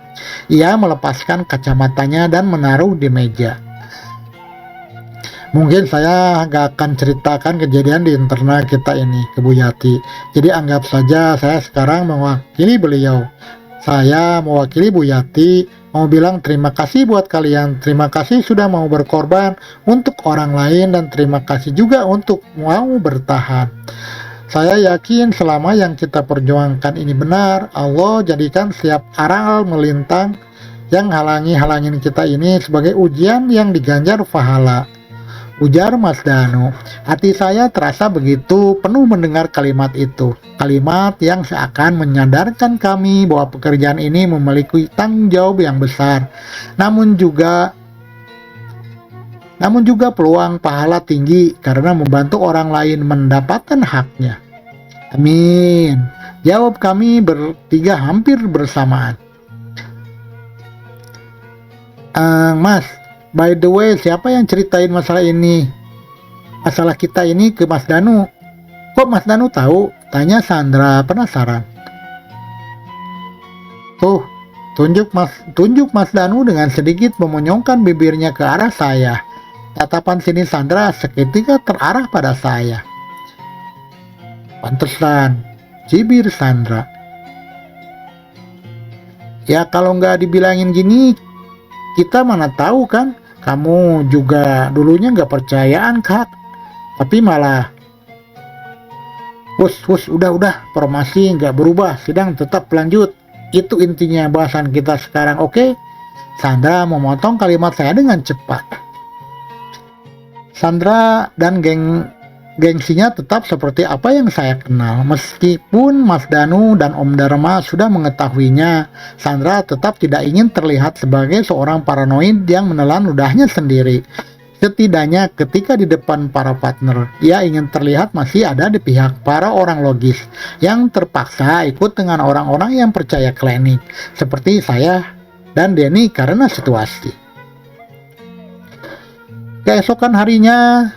Ia melepaskan kacamatanya dan menaruh di meja. Mungkin saya nggak akan ceritakan kejadian di internal kita ini ke Bu Yati. Jadi anggap saja saya sekarang mewakili beliau. Saya mewakili Bu Yati mau bilang terima kasih buat kalian. Terima kasih sudah mau berkorban untuk orang lain dan terima kasih juga untuk mau bertahan. Saya yakin selama yang kita perjuangkan ini benar, Allah jadikan setiap aral melintang yang halangin kita ini sebagai ujian yang diganjar pahala. Ujar Mas Danu. Hati saya terasa begitu penuh mendengar kalimat itu. Kalimat yang seakan menyadarkan kami bahwa pekerjaan ini memiliki tanggung jawab yang besar. Namun juga peluang pahala tinggi karena membantu orang lain mendapatkan haknya. Amin. Jawab kami bertiga hampir bersamaan. Mas, by the way, siapa yang ceritain masalah ini? Masalah kita ini ke Mas Danu. Kok Mas Danu tahu? Tanya Sandra penasaran. Tuh, tunjuk Mas Danu dengan sedikit memonyongkan bibirnya ke arah saya. Tatapan sini Sandra seketika terarah pada saya. Pantesan, cibir Sandra. Ya kalau nggak dibilangin gini, kita mana tahu kan? Kamu juga dulunya nggak percayaan Kak, tapi malah udah formasi nggak berubah, sidang tetap lanjut. Itu intinya bahasan kita sekarang, oke? Sandra memotong kalimat saya dengan cepat. Sandra dan gengsinya tetap seperti apa yang saya kenal. Meskipun Mas Danu dan Om Dharma sudah mengetahuinya, Sandra tetap tidak ingin terlihat sebagai seorang paranoid yang menelan ludahnya sendiri. Setidaknya ketika di depan para partner, ia ingin terlihat masih ada di pihak para orang logis yang terpaksa ikut dengan orang-orang yang percaya klinik, seperti saya dan Denny karena situasi. Keesokan harinya,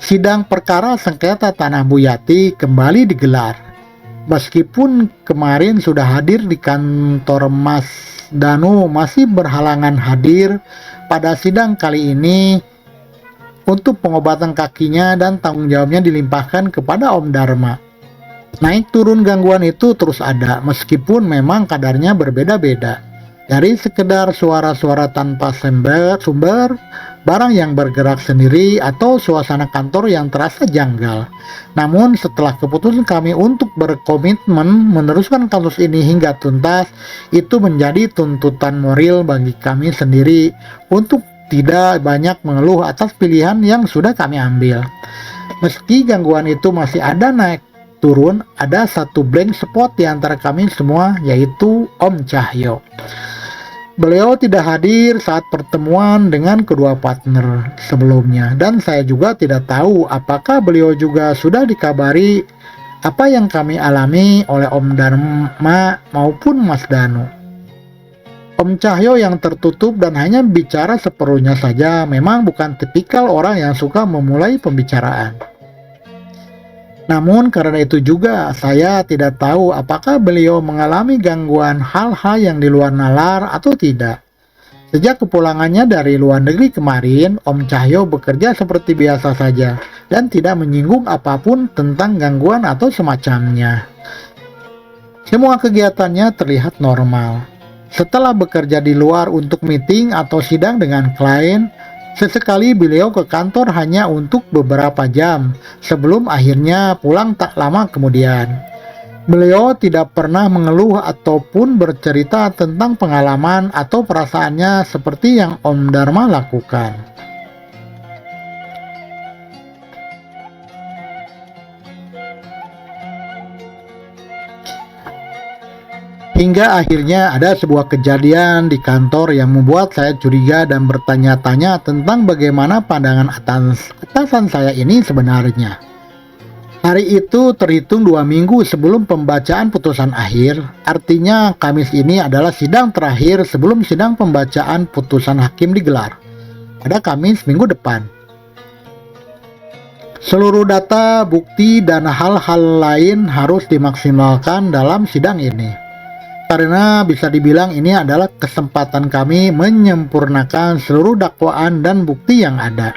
sidang perkara sengketa tanah Bu Yati kembali digelar. Meskipun kemarin sudah hadir di kantor Mas Danu, masih berhalangan hadir pada sidang kali ini untuk pengobatan kakinya dan tanggung jawabnya dilimpahkan kepada Om Dharma. Naik turun gangguan itu terus ada, meskipun memang kadarnya berbeda-beda. Dari sekedar suara-suara tanpa sumber, barang yang bergerak sendiri, atau suasana kantor yang terasa janggal. Namun setelah keputusan kami untuk berkomitmen meneruskan kasus ini hingga tuntas, itu menjadi tuntutan moral bagi kami sendiri untuk tidak banyak mengeluh atas pilihan yang sudah kami ambil. Meski gangguan itu masih ada naik turun, ada satu blank spot di antara kami semua, yaitu Om Cahyo. Beliau tidak hadir saat pertemuan dengan kedua partner sebelumnya, dan saya juga tidak tahu apakah beliau juga sudah dikabari apa yang kami alami oleh Om Dharma maupun Mas Danu. Om Cahyo yang tertutup dan hanya bicara seperlunya saja memang bukan tipikal orang yang suka memulai pembicaraan. Namun karena itu juga saya tidak tahu apakah beliau mengalami gangguan hal-hal yang di luar nalar atau tidak. Sejak kepulangannya dari luar negeri kemarin, Om Cahyo bekerja seperti biasa saja dan tidak menyinggung apapun tentang gangguan atau semacamnya. Semua kegiatannya terlihat normal. Setelah bekerja di luar untuk meeting atau sidang dengan klien, sesekali beliau ke kantor hanya untuk beberapa jam, sebelum akhirnya pulang tak lama kemudian. Beliau tidak pernah mengeluh ataupun bercerita tentang pengalaman atau perasaannya seperti yang Om Dharma lakukan. Hingga akhirnya ada sebuah kejadian di kantor yang membuat saya curiga dan bertanya-tanya tentang bagaimana pandangan atasan saya ini sebenarnya. Hari itu terhitung 2 minggu sebelum pembacaan putusan akhir, artinya Kamis ini adalah sidang terakhir sebelum sidang pembacaan putusan hakim digelar pada Kamis minggu depan. Seluruh data, bukti, dan hal-hal lain harus dimaksimalkan dalam sidang ini. Karena bisa dibilang ini adalah kesempatan kami menyempurnakan seluruh dakwaan dan bukti yang ada.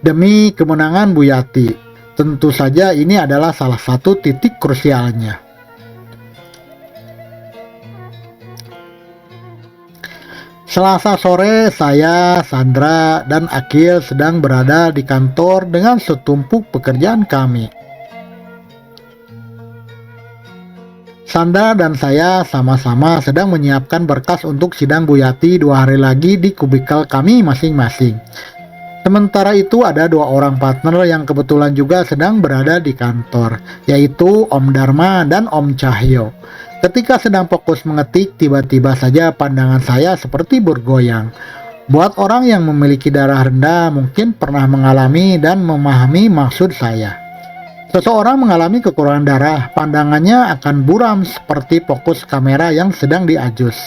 demi kemenangan Bu Yati. Tentu saja ini adalah salah satu titik krusialnya. Selasa sore, saya, Sandra, dan Akil sedang berada di kantor dengan setumpuk pekerjaan kami. Sandra dan saya sama-sama sedang menyiapkan berkas untuk sidang Bu Yati 2 hari lagi di kubikel kami masing-masing. Sementara itu ada 2 orang partner yang kebetulan juga sedang berada di kantor, yaitu Om Dharma dan Om Cahyo. Ketika sedang fokus mengetik, tiba-tiba saja pandangan saya seperti bergoyang. Buat orang yang memiliki darah rendah mungkin pernah mengalami dan memahami maksud saya. Seseorang mengalami kekurangan darah, pandangannya akan buram seperti fokus kamera yang sedang diajus.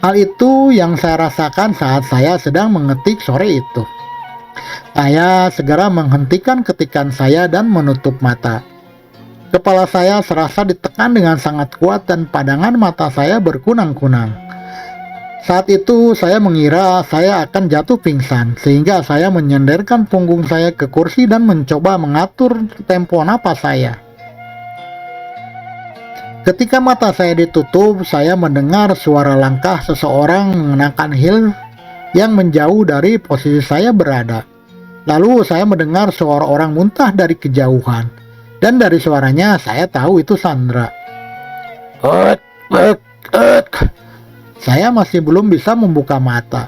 Hal itu yang saya rasakan saat saya sedang mengetik sore itu. Saya segera menghentikan ketikan saya dan menutup mata. Kepala saya serasa ditekan dengan sangat kuat dan pandangan mata saya berkunang-kunang. Saat itu saya mengira saya akan jatuh pingsan, sehingga saya menyenderkan punggung saya ke kursi dan mencoba mengatur tempo napas saya. Ketika mata saya ditutup, saya mendengar suara langkah seseorang mengenakan heel yang menjauh dari posisi saya berada. Lalu saya mendengar suara orang muntah dari kejauhan. Dan dari suaranya saya tahu itu Sandra. Saya masih belum bisa membuka mata.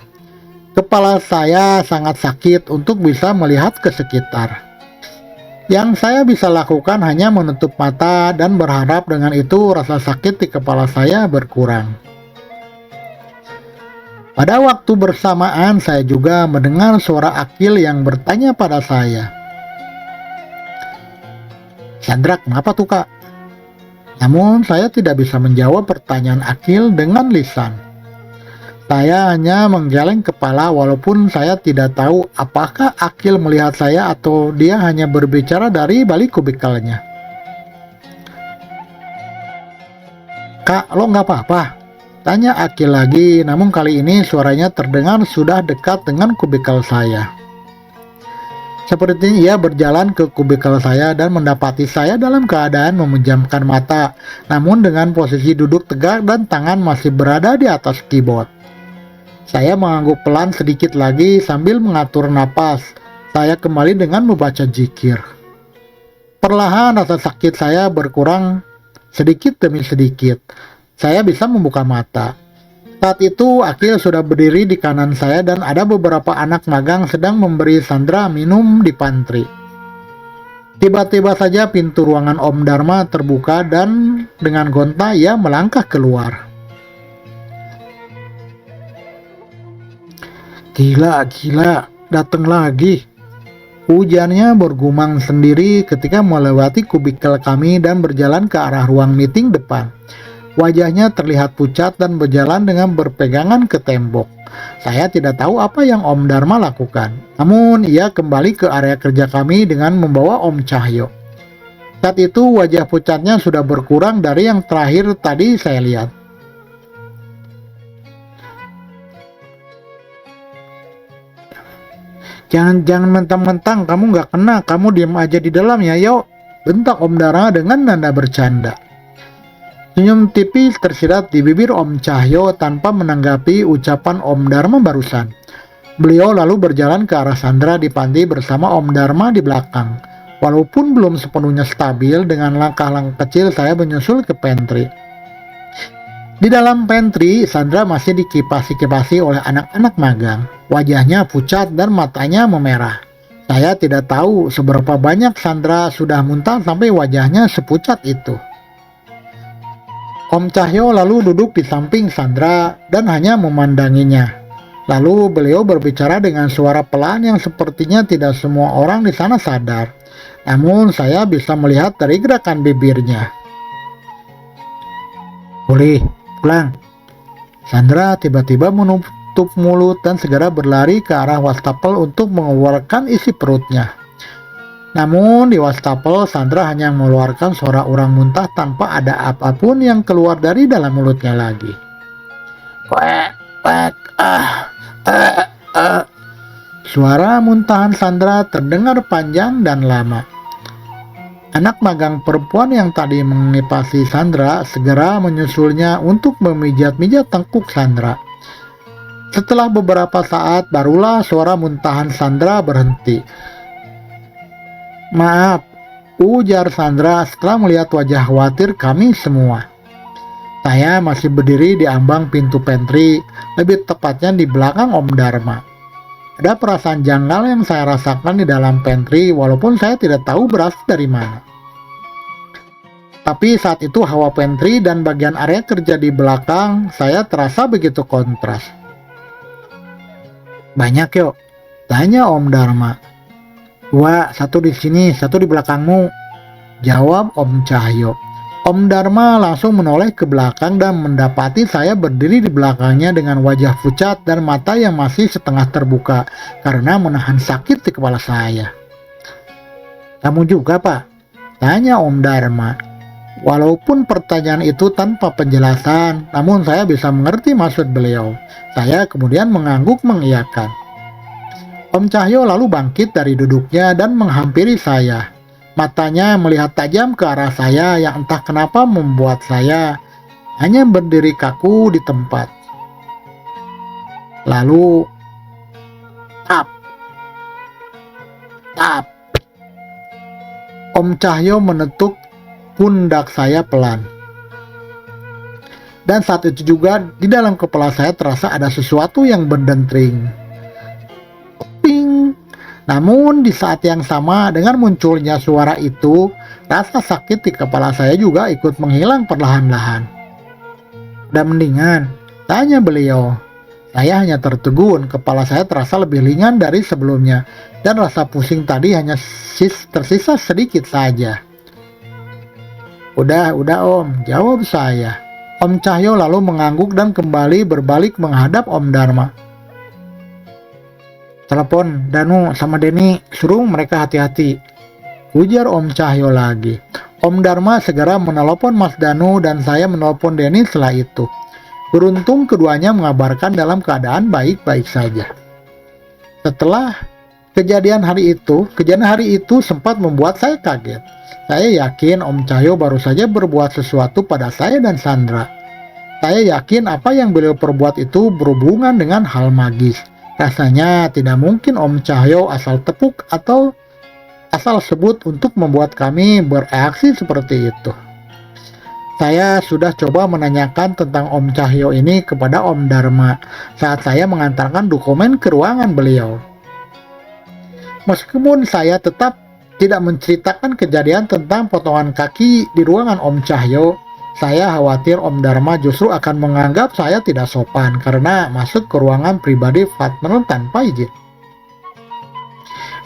Kepala saya sangat sakit untuk bisa melihat ke sekitar. Yang saya bisa lakukan hanya menutup mata dan berharap dengan itu rasa sakit di kepala saya berkurang. Pada waktu bersamaan saya juga mendengar suara Akil yang bertanya pada saya, "Sandra, kenapa tuh kak?" Namun saya tidak bisa menjawab pertanyaan Akil dengan lisan. Saya hanya menggeleng kepala walaupun saya tidak tahu apakah Akil melihat saya atau dia hanya berbicara dari balik kubikelnya. "Kak, lo nggak apa-apa?" tanya Akil lagi, namun kali ini suaranya terdengar sudah dekat dengan kubikel saya. Sepertinya ia berjalan ke kubikel saya dan mendapati saya dalam keadaan memejamkan mata, namun dengan posisi duduk tegak dan tangan masih berada di atas keyboard. Saya mengangguk pelan sedikit lagi sambil mengatur napas. Saya kembali dengan membaca zikir. Perlahan rasa sakit saya berkurang sedikit demi sedikit. Saya bisa membuka mata. Saat itu Akil sudah berdiri di kanan saya dan ada beberapa anak magang sedang memberi Sandra minum di pantry. Tiba-tiba saja pintu ruangan Om Dharma terbuka dan dengan gonta ia melangkah keluar. Gila, datang lagi. Ujarnya bergumam sendiri ketika melewati kubikel kami dan berjalan ke arah ruang meeting depan. Wajahnya terlihat pucat dan berjalan dengan berpegangan ke tembok. Saya tidak tahu apa yang Om Dharma lakukan. Namun ia kembali ke area kerja kami dengan membawa Om Cahyo. Saat itu wajah pucatnya sudah berkurang dari yang terakhir tadi saya lihat. Jangan mentang-mentang kamu nggak kena, kamu diam aja di dalam ya, yuk, bentak Om Dharma dengan nada bercanda. Senyum tipis tersirat di bibir Om Cahyo tanpa menanggapi ucapan Om Dharma barusan. Beliau lalu berjalan ke arah Sandra di panti bersama Om Dharma di belakang. Walaupun belum sepenuhnya stabil, dengan langkah-langkah kecil saya menyusul ke pantry. Di dalam pantry, Sandra masih dikipasi-kipasi oleh anak-anak magang. Wajahnya pucat dan matanya memerah. Saya tidak tahu seberapa banyak Sandra sudah muntah sampai wajahnya sepucat itu. Om Cahyo lalu duduk di samping Sandra dan hanya memandanginya. Lalu beliau berbicara dengan suara pelan yang sepertinya tidak semua orang di sana sadar. Namun saya bisa melihat dari gerakan bibirnya. "Boleh pulang." Sandra tiba-tiba menutup mulut dan segera berlari ke arah wastafel untuk mengeluarkan isi perutnya. Namun di wastafel Sandra hanya mengeluarkan suara orang muntah tanpa ada apapun yang keluar dari dalam mulutnya lagi. Suara muntahan Sandra terdengar panjang dan lama. Anak magang perempuan yang tadi mengipasi Sandra segera menyusulnya untuk memijat-mijat tengkuk Sandra. Setelah beberapa saat barulah suara muntahan Sandra berhenti. "Maaf," ujar Sandra setelah melihat wajah khawatir kami semua. Saya masih berdiri di ambang pintu pantry, lebih tepatnya di belakang Om Dharma. Ada perasaan janggal yang saya rasakan di dalam pantry walaupun saya tidak tahu berasal dari mana. Tapi saat itu hawa pantry dan bagian area kerja di belakang saya terasa begitu kontras. "Banyak yuk?" tanya Om Dharma. "Dua, satu di sini, satu di belakangmu," jawab Om Cahyo. Om Dharma langsung menoleh ke belakang dan mendapati saya berdiri di belakangnya dengan wajah pucat dan mata yang masih setengah terbuka karena menahan sakit di kepala saya. "Kamu juga, Pak?" tanya Om Dharma. Walaupun pertanyaan itu tanpa penjelasan, namun saya bisa mengerti maksud beliau. Saya kemudian mengangguk mengiyakan. Om Cahyo lalu bangkit dari duduknya dan menghampiri saya. Matanya melihat tajam ke arah saya yang entah kenapa membuat saya hanya berdiri kaku di tempat. Lalu, tap, tap. Om Cahyo menepuk pundak saya pelan. Dan saat itu juga di dalam kepala saya terasa ada sesuatu yang berdentring. Ping! Namun di saat yang sama dengan munculnya suara itu, rasa sakit di kepala saya juga ikut menghilang perlahan-lahan. "Udah mendingan?" tanya beliau. Saya hanya tertegun, kepala saya terasa lebih ringan dari sebelumnya, dan rasa pusing tadi hanya tersisa sedikit saja. Udah Om, jawab saya. Om Cahyo lalu mengangguk dan kembali berbalik menghadap Om Dharma. "Telepon Danu sama Denny, suruh mereka hati-hati," ujar Om Cahyo lagi. Om Dharma segera menelepon Mas Danu dan saya menelepon Denny setelah itu. Beruntung keduanya mengabarkan dalam keadaan baik-baik saja. Setelah kejadian hari itu sempat membuat saya kaget. Saya yakin Om Cahyo baru saja berbuat sesuatu pada saya dan Sandra. Saya yakin apa yang beliau perbuat itu berhubungan dengan hal magis. Rasanya tidak mungkin Om Cahyo asal tepuk atau asal sebut untuk membuat kami bereaksi seperti itu. Saya sudah coba menanyakan tentang Om Cahyo ini kepada Om Dharma saat saya mengantarkan dokumen ke ruangan beliau. Meskipun saya tetap tidak menceritakan kejadian tentang potongan kaki di ruangan Om Cahyo, saya khawatir Om Dharma justru akan menganggap saya tidak sopan karena masuk ke ruangan pribadi partner tanpa izin.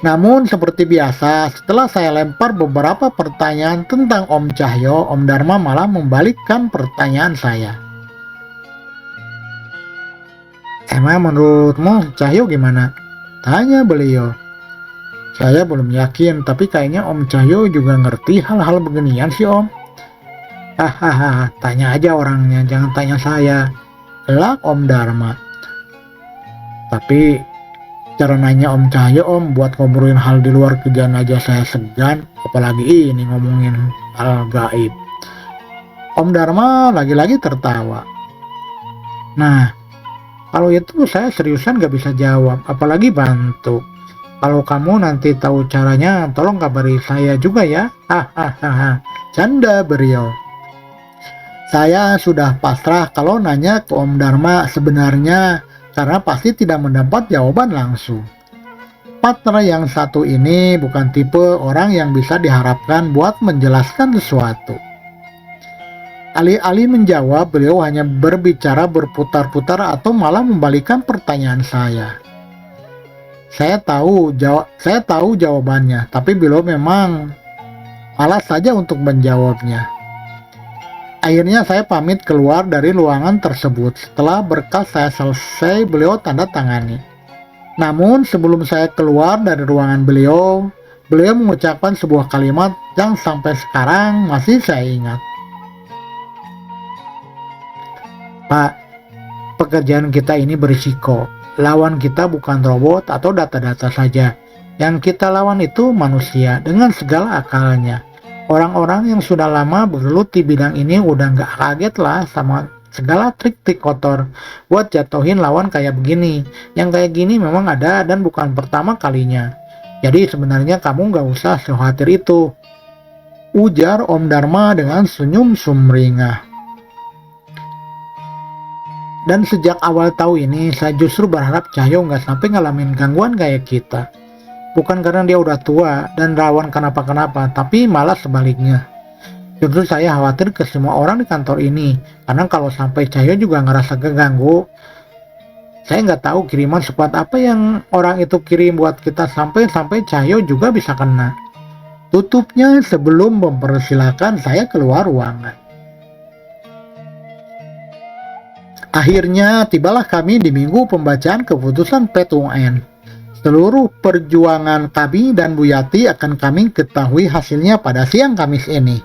Namun seperti biasa, setelah saya lempar beberapa pertanyaan tentang Om Cahyo, Om Dharma malah membalikkan pertanyaan saya. "Emang menurutmu Cahyo gimana?" tanya beliau. Saya belum yakin, tapi kayaknya Om Cahyo juga ngerti hal-hal beginian sih Om. "Hahaha, tanya aja orangnya, jangan tanya saya," gelak Om Dharma. "Tapi cara nanya Om Cahyo Om buat ngobrolin hal di luar kerjaan aja saya segan, apalagi ini ngomongin hal gaib." Om Dharma lagi-lagi tertawa. "Nah, kalau itu saya seriusan gak bisa jawab, apalagi bantu. Kalau kamu nanti tahu caranya, tolong kabari saya juga ya." Hahaha, canda beliau. Saya sudah pasrah kalau nanya ke Om Dharma sebenarnya karena pasti tidak mendapat jawaban langsung. Partner yang satu ini bukan tipe orang yang bisa diharapkan buat menjelaskan sesuatu. Alih-alih menjawab, beliau hanya berbicara berputar-putar atau malah membalikan pertanyaan saya. Saya tahu jawabannya, tapi beliau memang malas saja untuk menjawabnya. Akhirnya saya pamit keluar dari ruangan tersebut. Setelah berkas saya selesai, beliau tanda tangani. Namun sebelum saya keluar dari ruangan beliau mengucapkan sebuah kalimat yang sampai sekarang masih saya ingat. "Pak, pekerjaan kita ini berisiko. lawan kita bukan robot atau data-data saja. Yang kita lawan itu manusia dengan segala akalnya. Orang-orang yang sudah lama bergelut di bidang ini udah nggak kaget lah sama segala trik-trik kotor buat jatuhin lawan kayak begini. Yang kayak gini memang ada dan bukan pertama kalinya. Jadi sebenarnya kamu nggak usah khawatir itu, ujar Om Dharma dengan senyum sumringah. Dan sejak awal tahun ini, saya justru berharap Cahyo nggak sampai ngalamin gangguan kayak kita. Bukan karena dia udah tua dan rawan kenapa-kenapa, tapi malah sebaliknya. Justru saya khawatir ke semua orang di kantor ini, karena kalau sampai Cahyo juga ngerasa keganggu, saya nggak tahu kiriman sekuat apa yang orang itu kirim buat kita sampai Cahyo juga bisa kena. Tutupnya sebelum mempersilahkan saya keluar ruangan. Akhirnya tibalah kami di minggu pembacaan keputusan PT-UN. Seluruh perjuangan kami dan Bu Yati akan kami ketahui hasilnya pada siang Kamis ini.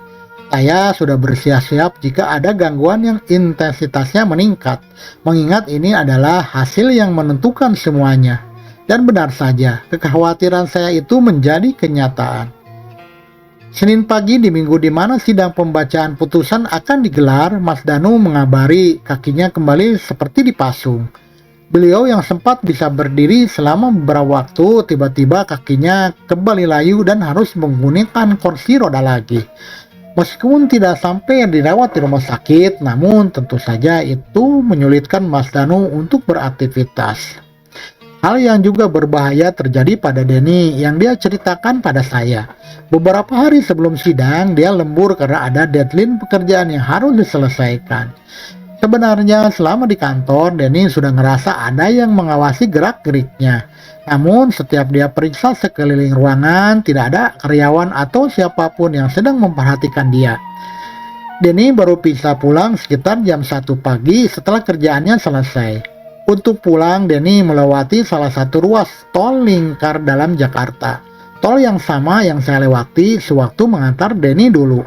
Saya sudah bersiap-siap jika ada gangguan yang intensitasnya meningkat, mengingat ini adalah hasil yang menentukan semuanya. Dan benar saja, kekhawatiran saya itu menjadi kenyataan. Senin pagi di minggu di mana sidang pembacaan putusan akan digelar, Mas Danu mengabari kakinya kembali seperti dipasung. Beliau yang sempat bisa berdiri selama beberapa waktu, tiba-tiba kakinya kembali layu dan harus menggunakan kursi roda lagi. Meskipun tidak sampai dirawat di rumah sakit, namun tentu saja itu menyulitkan Mas Danu untuk beraktivitas. Hal yang juga berbahaya terjadi pada Denny yang dia ceritakan pada saya. Beberapa hari sebelum sidang, dia lembur karena ada deadline pekerjaan yang harus diselesaikan. Sebenarnya selama di kantor, Denny sudah ngerasa ada yang mengawasi gerak-geriknya. Namun setiap dia periksa sekeliling ruangan, tidak ada karyawan atau siapapun yang sedang memperhatikan dia. Denny baru bisa pulang sekitar jam 1 pagi setelah kerjaannya selesai. Untuk pulang, Denny melewati salah satu ruas tol lingkar dalam Jakarta. Tol yang sama yang saya lewati sewaktu mengantar Denny dulu.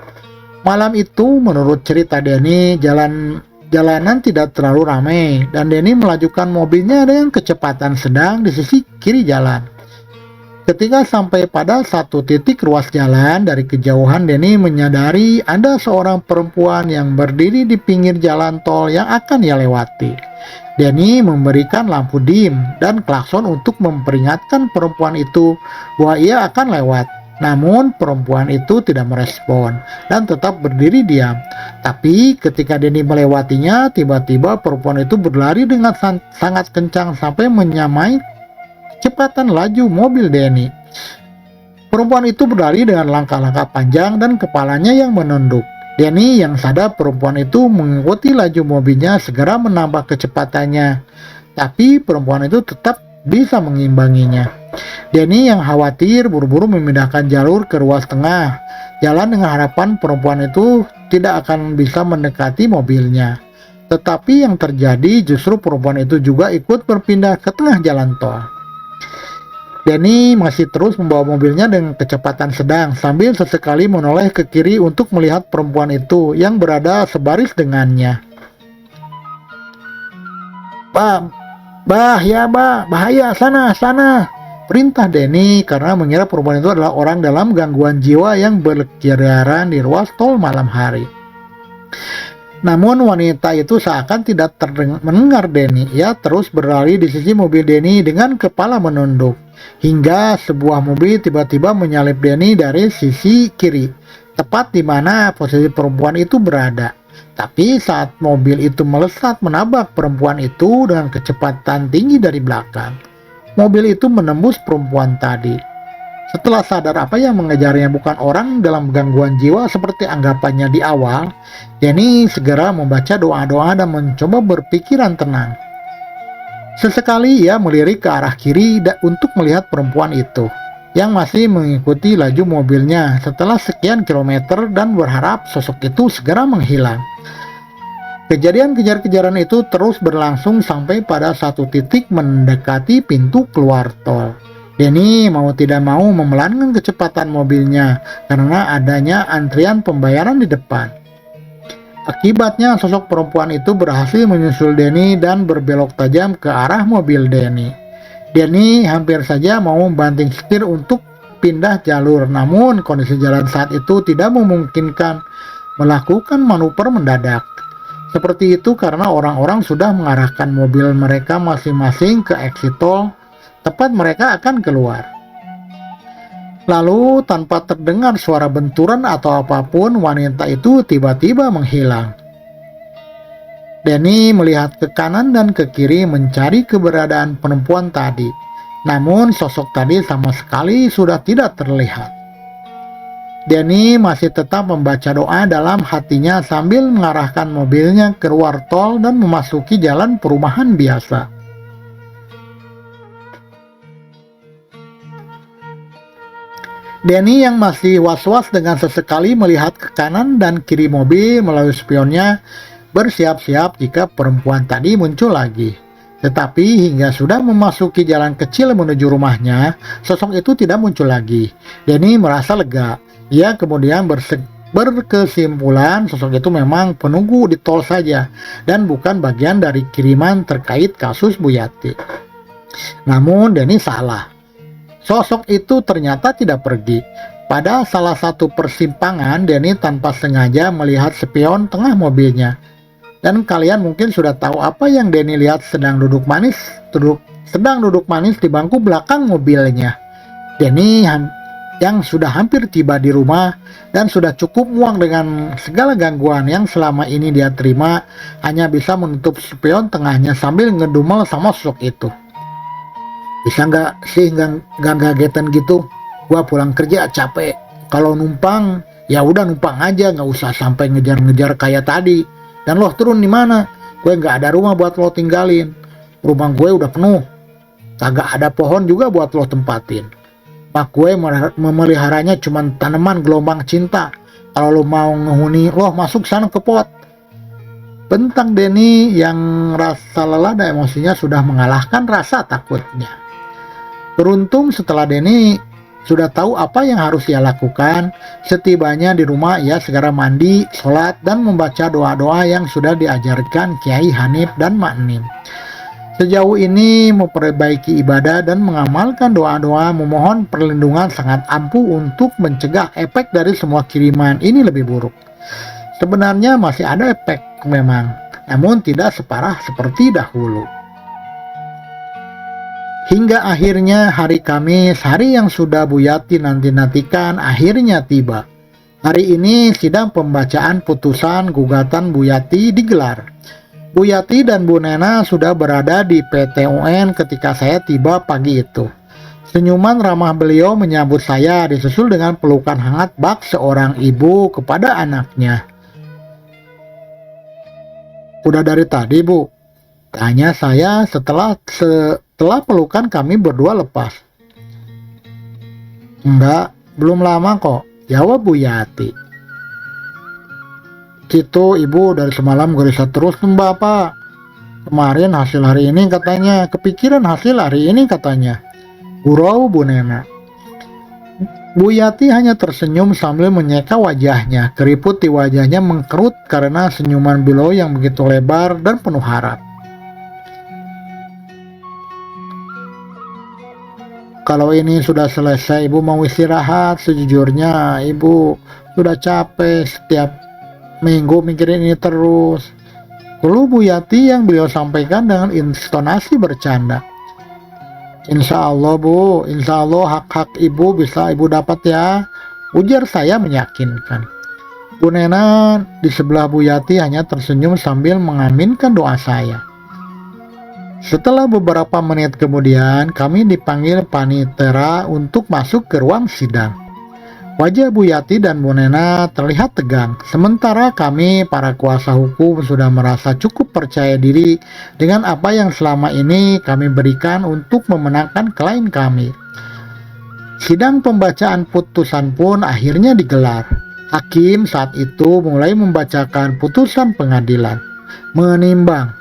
Malam itu, menurut cerita Denny, jalanan tidak terlalu ramai dan Denny melajukan mobilnya dengan kecepatan sedang di sisi kiri jalan. Ketika sampai pada satu titik ruas jalan, dari kejauhan Denny menyadari ada seorang perempuan yang berdiri di pinggir jalan tol yang akan ia lewati. Denny memberikan lampu dim dan klakson untuk memperingatkan perempuan itu bahwa ia akan lewat. Namun perempuan itu tidak merespon dan tetap berdiri diam. Tapi ketika Denny melewatinya, tiba-tiba perempuan itu berlari dengan sangat kencang sampai menyamai kecepatan laju mobil Denny. Perempuan itu berlari dengan langkah-langkah panjang dan kepalanya yang menunduk. Denny yang sadar perempuan itu mengikuti laju mobilnya segera menambah kecepatannya. Tapi perempuan itu tetap bisa mengimbanginya. Denny yang khawatir buru-buru memindahkan jalur ke ruas tengah jalan dengan harapan perempuan itu tidak akan bisa mendekati mobilnya. Tetapi yang terjadi justru perempuan itu juga ikut berpindah ke tengah jalan tol. Denny masih terus membawa mobilnya dengan kecepatan sedang sambil sesekali menoleh ke kiri untuk melihat perempuan itu yang berada sebaris dengannya. Bahaya, sana, perintah Denny karena mengira perempuan itu adalah orang dalam gangguan jiwa yang berkeliaran di ruas tol malam hari. Namun wanita itu seakan tidak mendengar Denny. Ia terus berlari di sisi mobil Denny dengan kepala menunduk. Hingga sebuah mobil tiba-tiba menyalip Denny dari sisi kiri, tepat di mana posisi perempuan itu berada. Tapi saat mobil itu melesat menabrak perempuan itu dengan kecepatan tinggi dari belakang, mobil itu menembus perempuan tadi. Setelah sadar apa yang mengejarnya bukan orang dalam gangguan jiwa seperti anggapannya di awal, Denny segera membaca doa-doa dan mencoba berpikiran tenang. Sesekali ia melirik ke arah kiri untuk melihat perempuan itu yang masih mengikuti laju mobilnya setelah sekian kilometer dan berharap sosok itu segera menghilang. Kejadian kejar-kejaran itu terus berlangsung sampai pada satu titik mendekati pintu keluar tol. Denny mau tidak mau memelankan kecepatan mobilnya karena adanya antrian pembayaran di depan. Akibatnya sosok perempuan itu berhasil menyusul Denny dan berbelok tajam ke arah mobil Denny. Denny hampir saja mau membanting setir untuk pindah jalur, namun kondisi jalan saat itu tidak memungkinkan melakukan manuver mendadak. Seperti itu karena orang-orang sudah mengarahkan mobil mereka masing-masing ke exit tol tepat mereka akan keluar. Lalu tanpa terdengar suara benturan atau apapun, wanita itu tiba-tiba menghilang. Denny melihat ke kanan dan ke kiri mencari keberadaan perempuan tadi. Namun sosok tadi sama sekali sudah tidak terlihat. Denny masih tetap membaca doa dalam hatinya sambil mengarahkan mobilnya keluar tol dan memasuki jalan perumahan biasa. Denny yang masih was-was dengan sesekali melihat ke kanan dan kiri mobil melalui spionnya, bersiap-siap jika perempuan tadi muncul lagi. Tetapi hingga sudah memasuki jalan kecil menuju rumahnya, sosok itu tidak muncul lagi. Denny merasa lega. Ia kemudian berkesimpulan sosok itu memang penunggu di tol saja dan bukan bagian dari kiriman terkait kasus Bu Yati. Namun Denny salah. Sosok itu ternyata tidak pergi. Pada salah satu persimpangan, Denny tanpa sengaja melihat spion tengah mobilnya. Dan kalian mungkin sudah tahu apa yang Denny lihat sedang duduk manis di bangku belakang mobilnya. Denny yang sudah hampir tiba di rumah dan sudah cukup muak dengan segala gangguan yang selama ini dia terima, hanya bisa menutup spion tengahnya sambil ngedumel sama sosok itu. Bisa nggak sih nggak gagetan gitu? Gua pulang kerja capek. Kalau numpang ya udah numpang aja, nggak usah sampai ngejar-ngejar kayak tadi. Dan lo turun di mana? Gue nggak ada rumah buat lo tinggalin. Rumah gue udah penuh. Kagak ada pohon juga buat lo tempatin. Mak gue memeliharanya cuman tanaman gelombang cinta. Kalau lo mau ngehuni, lo masuk sana ke pot. Bentang Denny yang rasa lelah dan emosinya sudah mengalahkan rasa takutnya. Beruntung setelah Denny sudah tahu apa yang harus ia lakukan, setibanya di rumah ia segera mandi, sholat, dan membaca doa-doa yang sudah diajarkan Kiai Hanif dan Mak Nim. Sejauh ini memperbaiki ibadah dan mengamalkan doa-doa memohon perlindungan sangat ampuh untuk mencegah efek dari semua kiriman ini lebih buruk. Sebenarnya masih ada efek memang, namun tidak separah seperti dahulu. Hingga akhirnya hari Kamis, hari yang sudah Bu Yati nanti-nantikan akhirnya tiba. Hari ini sidang pembacaan putusan gugatan Bu Yati digelar. Bu Yati dan Bu Nena sudah berada di PT UN ketika saya tiba pagi itu. Senyuman ramah beliau menyambut saya disusul dengan pelukan hangat bak seorang ibu kepada anaknya. Udah dari tadi, Bu? Tanya saya setelah pelukan kami berdua lepas. Enggak, belum lama kok, jawab Bu Yati. Gitu ibu, dari semalam gelisah terus tuh bapak. Kemarin hasil hari ini katanya, kepikiran hasil hari ini katanya. Gurau Bu Nena. Bu Yati hanya tersenyum sambil menyeka wajahnya. Keriput di wajahnya mengkerut karena senyuman beliau yang begitu lebar dan penuh harap. Kalau ini sudah selesai, ibu mau istirahat. Sejujurnya ibu sudah capek setiap minggu mikirin ini terus. Lalu Bu Yati yang beliau sampaikan dengan intonasi bercanda. Insya Allah Bu, insya Allah hak-hak ibu bisa ibu dapat ya, ujar saya meyakinkan. Bu Nena di sebelah Bu Yati hanya tersenyum sambil mengaminkan doa saya. Setelah beberapa menit kemudian, kami dipanggil panitera untuk masuk ke ruang sidang. Wajah Bu Yati dan Bu Nena terlihat tegang, sementara kami, para kuasa hukum, sudah merasa cukup percaya diri dengan apa yang selama ini kami berikan untuk memenangkan klien kami. Sidang pembacaan putusan pun akhirnya digelar. Hakim saat itu mulai membacakan putusan pengadilan, menimbang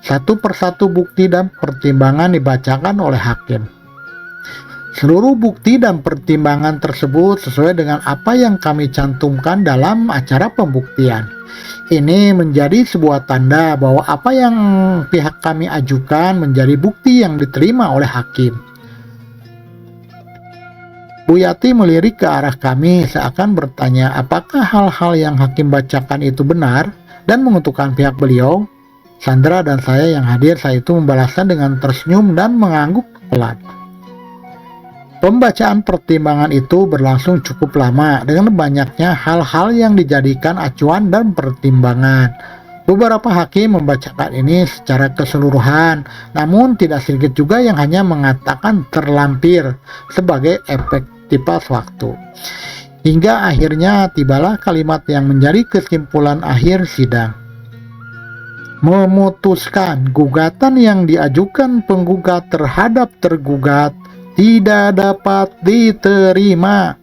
satu persatu bukti dan pertimbangan dibacakan oleh hakim. Seluruh bukti dan pertimbangan tersebut sesuai dengan apa yang kami cantumkan dalam acara pembuktian. Ini menjadi sebuah tanda bahwa apa yang pihak kami ajukan menjadi bukti yang diterima oleh hakim. Bu Yati melirik ke arah kami seakan bertanya apakah hal-hal yang hakim bacakan itu benar dan menguntungkan pihak beliau. Sandra dan saya yang hadir saat itu membalasnya dengan tersenyum dan mengangguk pelan. Pembacaan pertimbangan itu berlangsung cukup lama dengan banyaknya hal-hal yang dijadikan acuan dan pertimbangan. Beberapa hakim membacakan ini secara keseluruhan, namun tidak sedikit juga yang hanya mengatakan terlampir sebagai efek tipas waktu. Hingga akhirnya tibalah kalimat yang menjadi kesimpulan akhir sidang. Memutuskan gugatan yang diajukan penggugat terhadap tergugat tidak dapat diterima.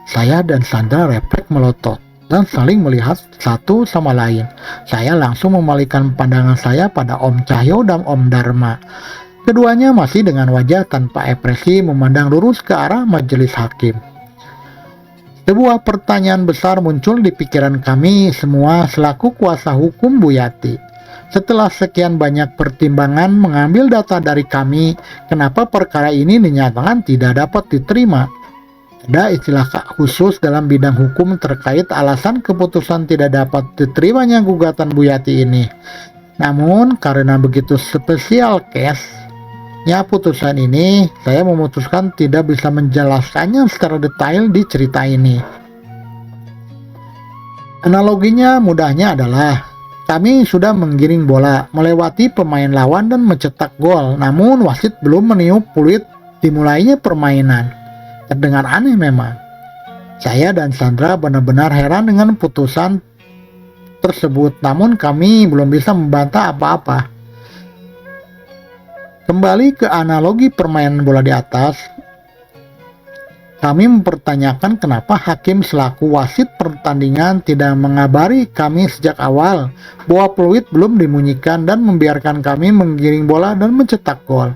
Saya dan Sandra refleks melotot dan saling melihat satu sama lain. Saya langsung memalingkan pandangan saya pada Om Cahyo dan Om Dharma. Keduanya masih dengan wajah tanpa ekspresi memandang lurus ke arah majelis hakim. Sebuah pertanyaan besar muncul di pikiran kami semua selaku kuasa hukum Bu Yati. Setelah sekian banyak pertimbangan mengambil data dari kami, kenapa perkara ini dinyatakan tidak dapat diterima? Ada istilah khusus dalam bidang hukum terkait alasan keputusan tidak dapat diterimanya gugatan Bu Yati ini. Namun karena begitu spesial case-nya putusan ini, saya memutuskan tidak bisa menjelaskannya secara detail di cerita ini. Analoginya mudahnya adalah kami sudah menggiring bola, melewati pemain lawan dan mencetak gol, namun wasit belum meniup peluit dimulainya permainan. Terdengar aneh memang. Saya dan Sandra benar-benar heran dengan putusan tersebut, namun kami belum bisa membantah apa-apa. Kembali ke analogi permainan bola di atas, kami mempertanyakan kenapa hakim selaku wasit pertandingan tidak mengabari kami sejak awal bahwa peluit belum dimunyikan dan membiarkan kami menggiring bola dan mencetak gol.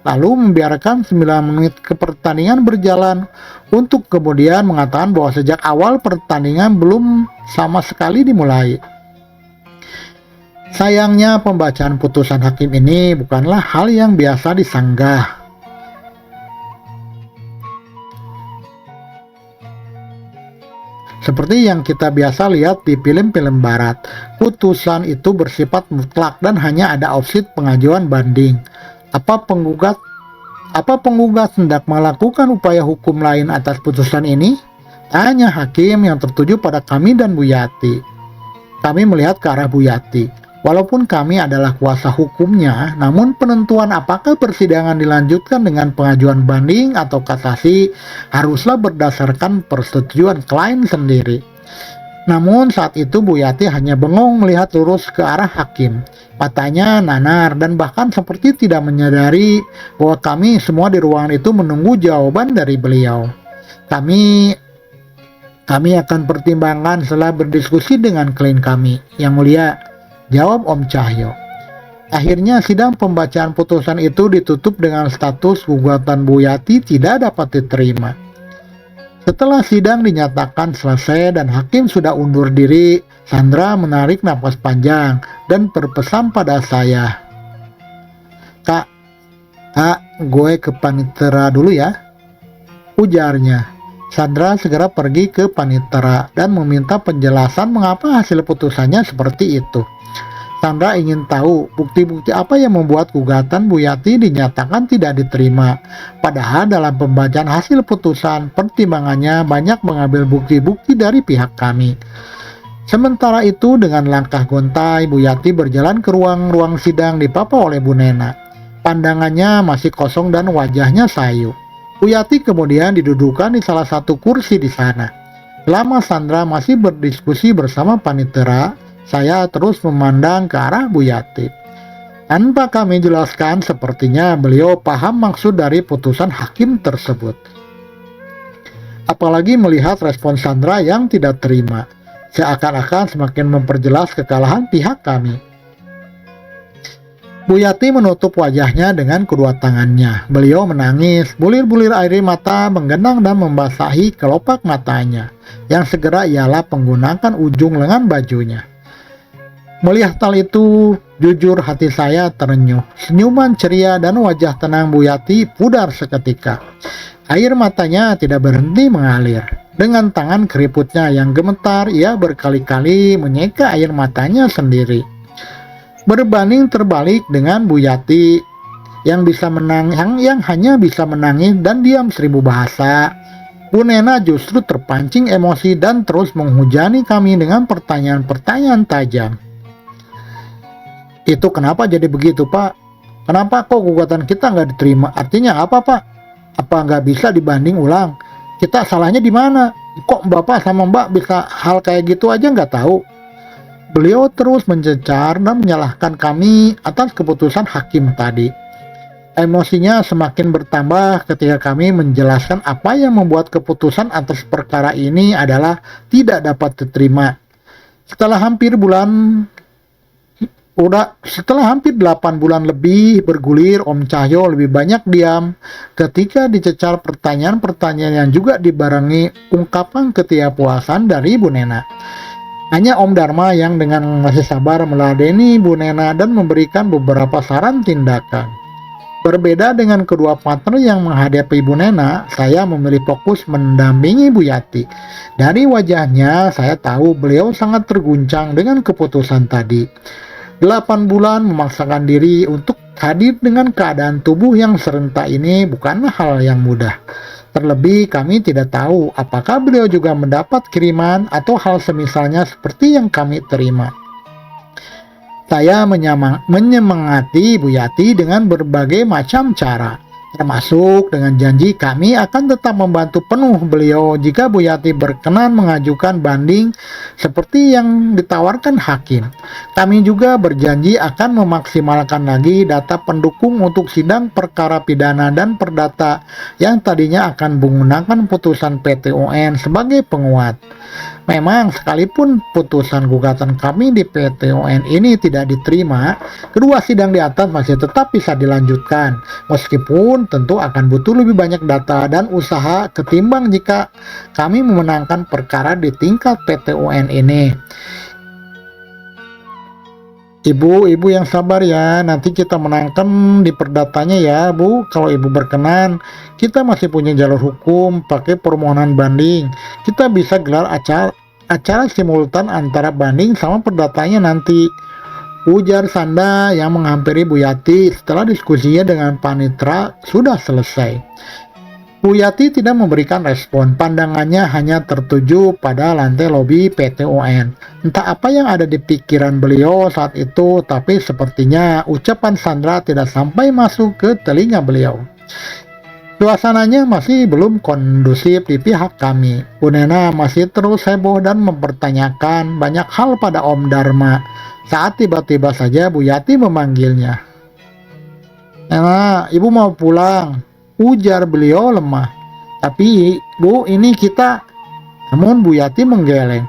Lalu membiarkan 9 menit ke pertandingan berjalan untuk kemudian mengatakan bahwa sejak awal pertandingan belum sama sekali dimulai. Sayangnya pembacaan putusan hakim ini bukanlah hal yang biasa disanggah. Seperti yang kita biasa lihat di film-film barat, putusan itu bersifat mutlak dan hanya ada opsi pengajuan banding. Apa penggugat hendak melakukan upaya hukum lain atas putusan ini? Tanya hakim yang tertuju pada kami dan Bu Yati. Kami melihat ke arah Bu Yati. Walaupun kami adalah kuasa hukumnya, namun penentuan apakah persidangan dilanjutkan dengan pengajuan banding atau kasasi haruslah berdasarkan persetujuan klien sendiri. Namun saat itu Bu Yati hanya bengong melihat lurus ke arah hakim. Matanya nanar dan bahkan seperti tidak menyadari bahwa kami semua di ruangan itu menunggu jawaban dari beliau. Kami akan pertimbangkan setelah berdiskusi dengan klien kami. Yang mulia, jawab Om Cahyo. Akhirnya sidang pembacaan putusan itu ditutup dengan status gugatan Bu Yati tidak dapat diterima. Setelah sidang dinyatakan selesai dan hakim sudah undur diri, Sandra menarik napas panjang dan berpesan pada saya, "Kak, gue ke panitera dulu ya," ujarnya. Sandra segera pergi ke panitera dan meminta penjelasan mengapa hasil putusannya seperti itu. Sandra ingin tahu bukti-bukti apa yang membuat gugatan Bu Yati dinyatakan tidak diterima. Padahal dalam pembacaan hasil putusan, pertimbangannya banyak mengambil bukti-bukti dari pihak kami. Sementara itu dengan langkah gontai, Bu Yati berjalan ke ruang sidang dipapa oleh Bu Nena. Pandangannya masih kosong dan wajahnya sayu. Bu Yati kemudian didudukan di salah satu kursi di sana. Selama Sandra masih berdiskusi bersama panitera, saya terus memandang ke arah Bu Yati. Tanpa kami jelaskan, sepertinya beliau paham maksud dari putusan hakim tersebut. Apalagi melihat respon Sandra yang tidak terima, seakan-akan semakin memperjelas kekalahan pihak kami. Bu Yati menutup wajahnya dengan kedua tangannya. Beliau menangis, bulir-bulir air mata menggenang dan membasahi kelopak matanya, yang segera ialah menggunakan ujung lengan bajunya. Melihat hal itu, jujur hati saya terenyuh. Senyuman ceria dan wajah tenang Bu Yati pudar seketika. Air matanya tidak berhenti mengalir. Dengan tangan keriputnya yang gemetar, ia berkali-kali menyeka air matanya sendiri. Berbanding terbalik dengan Bu Yati yang hanya bisa menangis dan diam 1000 bahasa, Bu Nena justru terpancing emosi dan terus menghujani kami dengan pertanyaan-pertanyaan tajam. Itu kenapa jadi begitu, Pak? Kenapa kok gugatan kita nggak diterima? Artinya apa, Pak? Apa nggak bisa dibanding ulang? Kita salahnya di mana? Kok Bapak sama Mbak bisa hal kayak gitu aja nggak tahu? Beliau terus mencecar dan menyalahkan kami atas keputusan hakim tadi. Emosinya semakin bertambah ketika kami menjelaskan apa yang membuat keputusan atas perkara ini adalah tidak dapat diterima. Setelah hampir 8 bulan lebih bergulir, Om Cahyo lebih banyak diam ketika dicecar pertanyaan-pertanyaan yang juga dibarengi ungkapan ketidakpuasan dari Bu Nena. Hanya Om Dharma yang dengan masih sabar meladeni Bu Nena dan memberikan beberapa saran tindakan. Berbeda dengan kedua partner yang menghadapi Bu Nena, saya memilih fokus mendampingi Bu Yati. Dari wajahnya, saya tahu beliau sangat terguncang dengan keputusan tadi. 8 bulan memaksakan diri untuk hadir dengan keadaan tubuh yang serentak ini bukanlah hal yang mudah. Terlebih kami tidak tahu apakah beliau juga mendapat kiriman atau hal semisalnya seperti yang kami terima. Saya menyemangati Bu Yati dengan berbagai macam cara, termasuk dengan janji kami akan tetap membantu penuh beliau jika Bu Yati berkenan mengajukan banding seperti yang ditawarkan hakim. Kami juga berjanji akan memaksimalkan lagi data pendukung untuk sidang perkara pidana dan perdata yang tadinya akan menggunakan putusan PT UN sebagai penguat. Memang sekalipun putusan gugatan kami di PT UN ini tidak diterima, kedua sidang di atas masih tetap bisa dilanjutkan, meskipun tentu akan butuh lebih banyak data dan usaha ketimbang jika kami memenangkan perkara di tingkat PT UN ini. Ibu yang sabar ya, nanti kita menangkan di perdatanya ya Bu. Kalau Ibu berkenan, kita masih punya jalur hukum pakai permohonan banding. Kita bisa gelar acara simultan antara banding sama perdatanya nanti, ujar Sanda yang menghampiri Bu Yati setelah diskusinya dengan panitera sudah selesai. Bu Yati tidak memberikan respon, pandangannya hanya tertuju pada lantai lobi PT UN. Entah apa yang ada di pikiran beliau saat itu, tapi sepertinya ucapan Sandra tidak sampai masuk ke telinga beliau. Suasananya masih belum kondusif di pihak kami. Bu Nena masih terus heboh dan mempertanyakan banyak hal pada Om Dharma. Saat tiba-tiba saja Bu Yati memanggilnya. "Nena, Ibu mau pulang," ujar beliau lemah. "Tapi Bu, ini kita..." Namun Bu Yati menggeleng.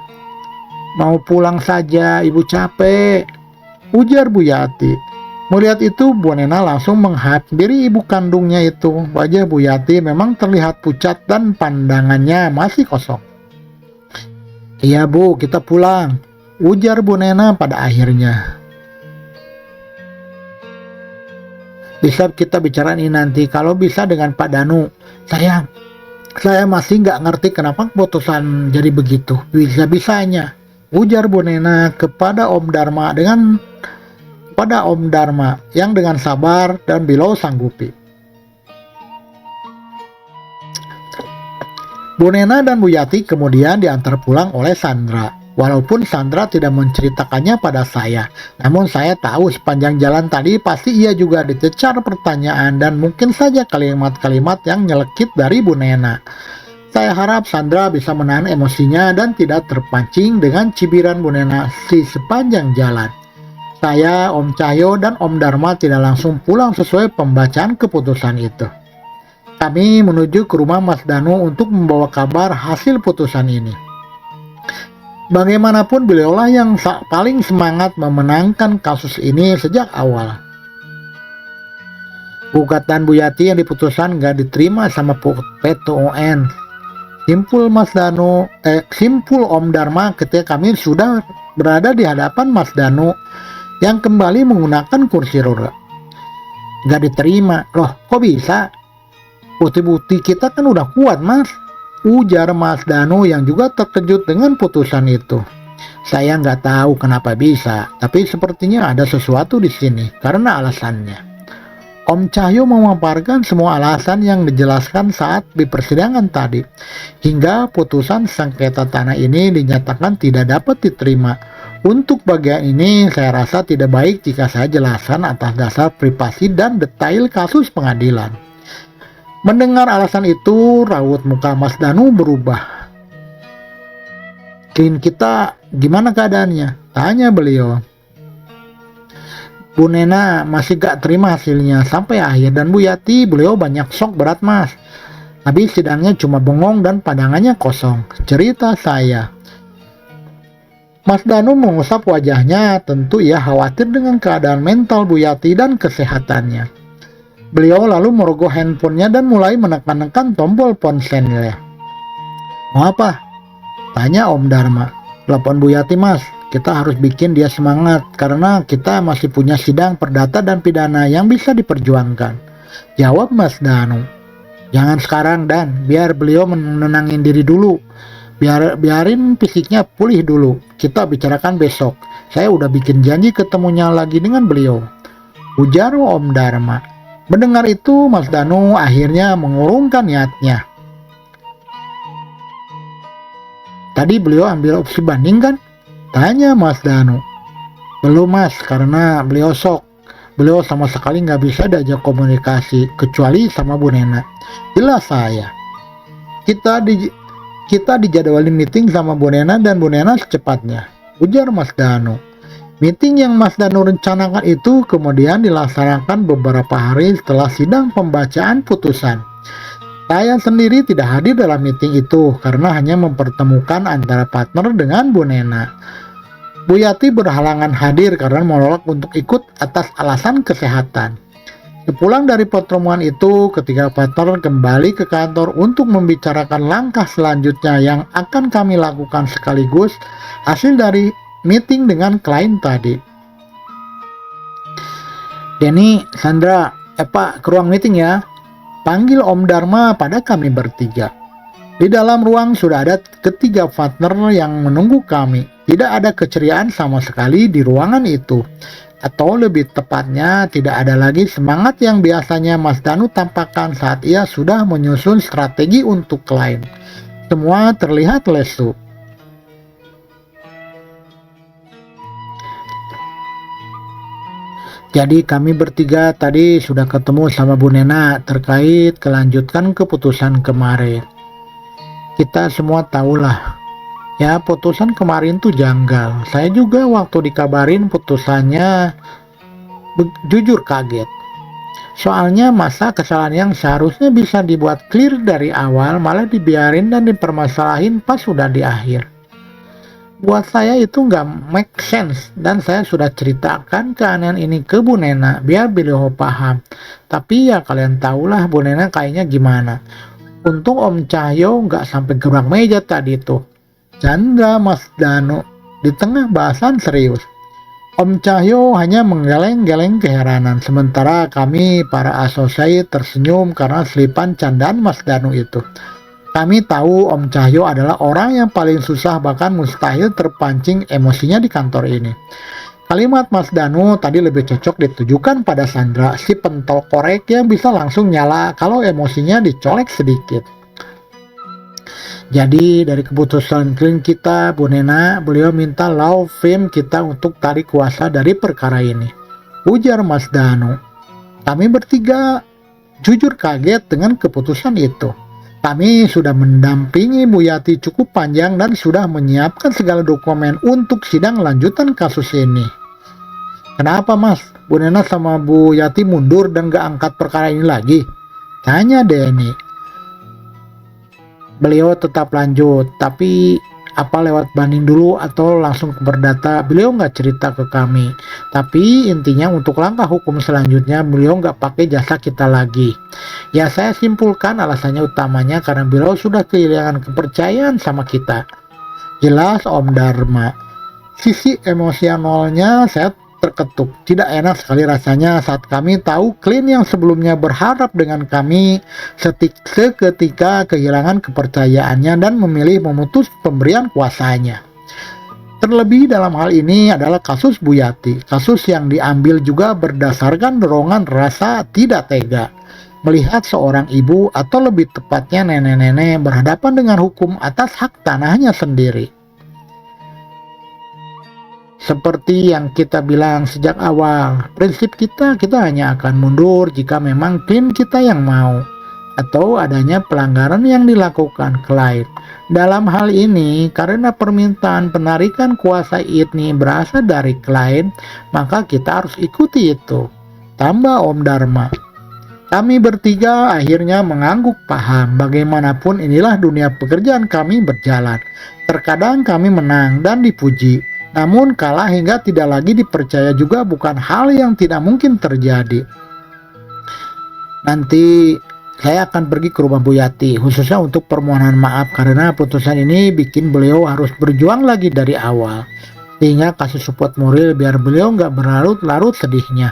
"Mau pulang saja, Ibu capek," ujar Bu Yati. Melihat itu, Bu Nena langsung menghampiri ibu kandungnya itu. Wajah Bu Yati memang terlihat pucat dan pandangannya masih kosong. "Iya Bu, kita pulang," ujar Bu Nena pada akhirnya. "Bisa kita bicara ini nanti, kalau bisa dengan Pak Danu. Saya masih nggak ngerti kenapa keputusan jadi begitu. Bisa-bisanya," ujar Bu Nena kepada Om Dharma yang dengan sabar dan beliau sanggupi. Bu Nena dan Bu Yati kemudian diantar pulang oleh Sandra. Walaupun Sandra tidak menceritakannya pada saya, namun saya tahu sepanjang jalan tadi pasti ia juga dicecar pertanyaan dan mungkin saja kalimat-kalimat yang nyelekit dari Bu Nena. Saya harap Sandra bisa menahan emosinya dan tidak terpancing dengan cibiran Bu Nena di sepanjang jalan. Saya, Om Cahyo, dan Om Dharma tidak langsung pulang sesuai pembacaan keputusan itu. Kami menuju ke rumah Mas Danu untuk membawa kabar hasil putusan ini. Bagaimanapun beliaulah yang paling semangat memenangkan kasus ini sejak awal. Gugatan Bu Yati yang diputuskan nggak diterima sama PT UN. Simpul Om Dharma ketika kami sudah berada di hadapan Mas Danu yang kembali menggunakan kursi roda. Nggak diterima. Loh, kok bisa? Bukti-bukti kita kan udah kuat, Mas, ujar Mas Danu yang juga terkejut dengan putusan itu. Saya nggak tahu kenapa bisa, tapi sepertinya ada sesuatu di sini karena alasannya. Om Cahyo memaparkan semua alasan yang dijelaskan saat di persidangan tadi, hingga putusan sengketa tanah ini dinyatakan tidak dapat diterima. Untuk bagian ini saya rasa tidak baik jika saya jelaskan atas dasar privasi dan detail kasus pengadilan. Mendengar alasan itu, raut muka Mas Danu berubah. Klien kita gimana keadaannya? Tanya beliau. Bu Nena masih gak terima hasilnya sampai akhir, dan Bu Yati beliau banyak shock berat, Mas. Habis sidangnya cuma bengong dan pandangannya kosong, cerita saya. Mas Danu mengusap wajahnya, tentu ia khawatir dengan keadaan mental Bu Yati dan kesehatannya. Beliau lalu merogoh handphonenya dan mulai menekan-nekan tombol ponselnya. Mau apa? Tanya Om Dharma. Telepon Bu Yati, Mas. Kita harus bikin dia semangat karena kita masih punya sidang perdata dan pidana yang bisa diperjuangkan. Jawab Mas Danu. Jangan sekarang, Dan, biar beliau menenangin diri dulu. Biarin fisiknya pulih dulu. Kita bicarakan besok. Saya udah bikin janji ketemunya lagi dengan beliau, ujar Om Dharma. Mendengar itu, Mas Danu akhirnya mengurungkan niatnya. Tadi beliau ambil opsi banding kan? Tanya Mas Danu. Belum, Mas, karena beliau shock. Beliau sama sekali nggak bisa diajak komunikasi, kecuali sama Bu Nena. Jelas saya. Kita dijadwalin meeting sama Bu Nena dan Bu Nena secepatnya, ujar Mas Danu. Meeting yang Mas Danu rencanakan itu kemudian dilaksanakan beberapa hari setelah sidang pembacaan putusan. Saya sendiri tidak hadir dalam meeting itu karena hanya mempertemukan antara partner dengan Bu Nena. Bu Yati berhalangan hadir karena menolak untuk ikut atas alasan kesehatan. Sepulang dari pertemuan itu, ketika partner kembali ke kantor untuk membicarakan langkah selanjutnya yang akan kami lakukan sekaligus hasil dari meeting dengan klien tadi. Denny, Sandra, Pak, ke ruang meeting ya. Panggil Om Dharma pada kami bertiga. Di dalam ruang sudah ada ketiga partner yang menunggu kami. Tidak ada keceriaan sama sekali di ruangan itu. Atau lebih tepatnya, tidak ada lagi semangat yang biasanya Mas Danu tampakkan saat ia sudah menyusun strategi untuk klien. Semua terlihat lesu. Jadi kami bertiga tadi sudah ketemu sama Bu Nena terkait kelanjutan keputusan kemarin. Kita semua tahulah, ya putusan kemarin tuh janggal. Saya juga waktu dikabarin putusannya jujur kaget. Soalnya masa kesalahan yang seharusnya bisa dibuat clear dari awal malah dibiarin dan dipermasalahin pas sudah di akhir. Buat saya itu nggak make sense, dan saya sudah ceritakan keanehan ini ke Bu Nena biar beliau paham. Tapi ya kalian tahulah Bu Nena kayaknya gimana. Untung Om Cahyo nggak sampai gerak meja tadi tuh. Canda Mas Danu di tengah bahasan serius. Om Cahyo hanya menggeleng-geleng keheranan, sementara kami para associate tersenyum karena selipan candaan Mas Danu itu. Kami tahu Om Cahyo adalah orang yang paling susah bahkan mustahil terpancing emosinya di kantor ini. Kalimat Mas Danu tadi lebih cocok ditujukan pada Sandra, si pentol korek yang bisa langsung nyala kalau emosinya dicolek sedikit. Jadi dari keputusan klien kita, Bu Nena, beliau minta law firm kita untuk tarik kuasa dari perkara ini, ujar Mas Danu. Kami bertiga jujur kaget dengan keputusan itu. Kami sudah mendampingi Bu Yati cukup panjang dan sudah menyiapkan segala dokumen untuk sidang lanjutan kasus ini. Kenapa, Mas? Bu Nena sama Bu Yati mundur dan gak angkat perkara ini lagi? Tanya Denny. Beliau tetap lanjut, tapi Apa lewat banding dulu atau langsung ke perdata, beliau nggak cerita ke kami. Tapi intinya untuk langkah hukum selanjutnya beliau nggak pakai jasa kita lagi. Ya saya simpulkan alasannya utamanya karena beliau sudah kehilangan kepercayaan sama kita. Jelas Om Dharma. Sisi emosionalnya saya terketuk. Tidak enak sekali rasanya saat kami tahu klien yang sebelumnya berharap dengan kami seketika kehilangan kepercayaannya dan memilih memutus pemberian kuasanya. Terlebih dalam hal ini adalah kasus Bu Yati, kasus yang diambil juga berdasarkan dorongan rasa tidak tega melihat seorang ibu atau lebih tepatnya nenek-nenek berhadapan dengan hukum atas hak tanahnya sendiri. Seperti yang kita bilang sejak awal, prinsip kita hanya akan mundur jika memang klien kita yang mau atau adanya pelanggaran yang dilakukan klien. Dalam hal ini, karena permintaan penarikan kuasa ini berasal dari klien, maka kita harus ikuti itu. Tambah Om Dharma. Kami bertiga akhirnya mengangguk paham bagaimanapun inilah dunia pekerjaan kami berjalan. Terkadang kami menang dan dipuji. Namun kalah hingga tidak lagi dipercaya juga bukan hal yang tidak mungkin terjadi. Nanti saya akan pergi ke rumah Bu Yati khususnya untuk permohonan maaf karena putusan ini bikin beliau harus berjuang lagi dari awal. Sehingga kasih support moral biar beliau nggak berlarut-larut sedihnya.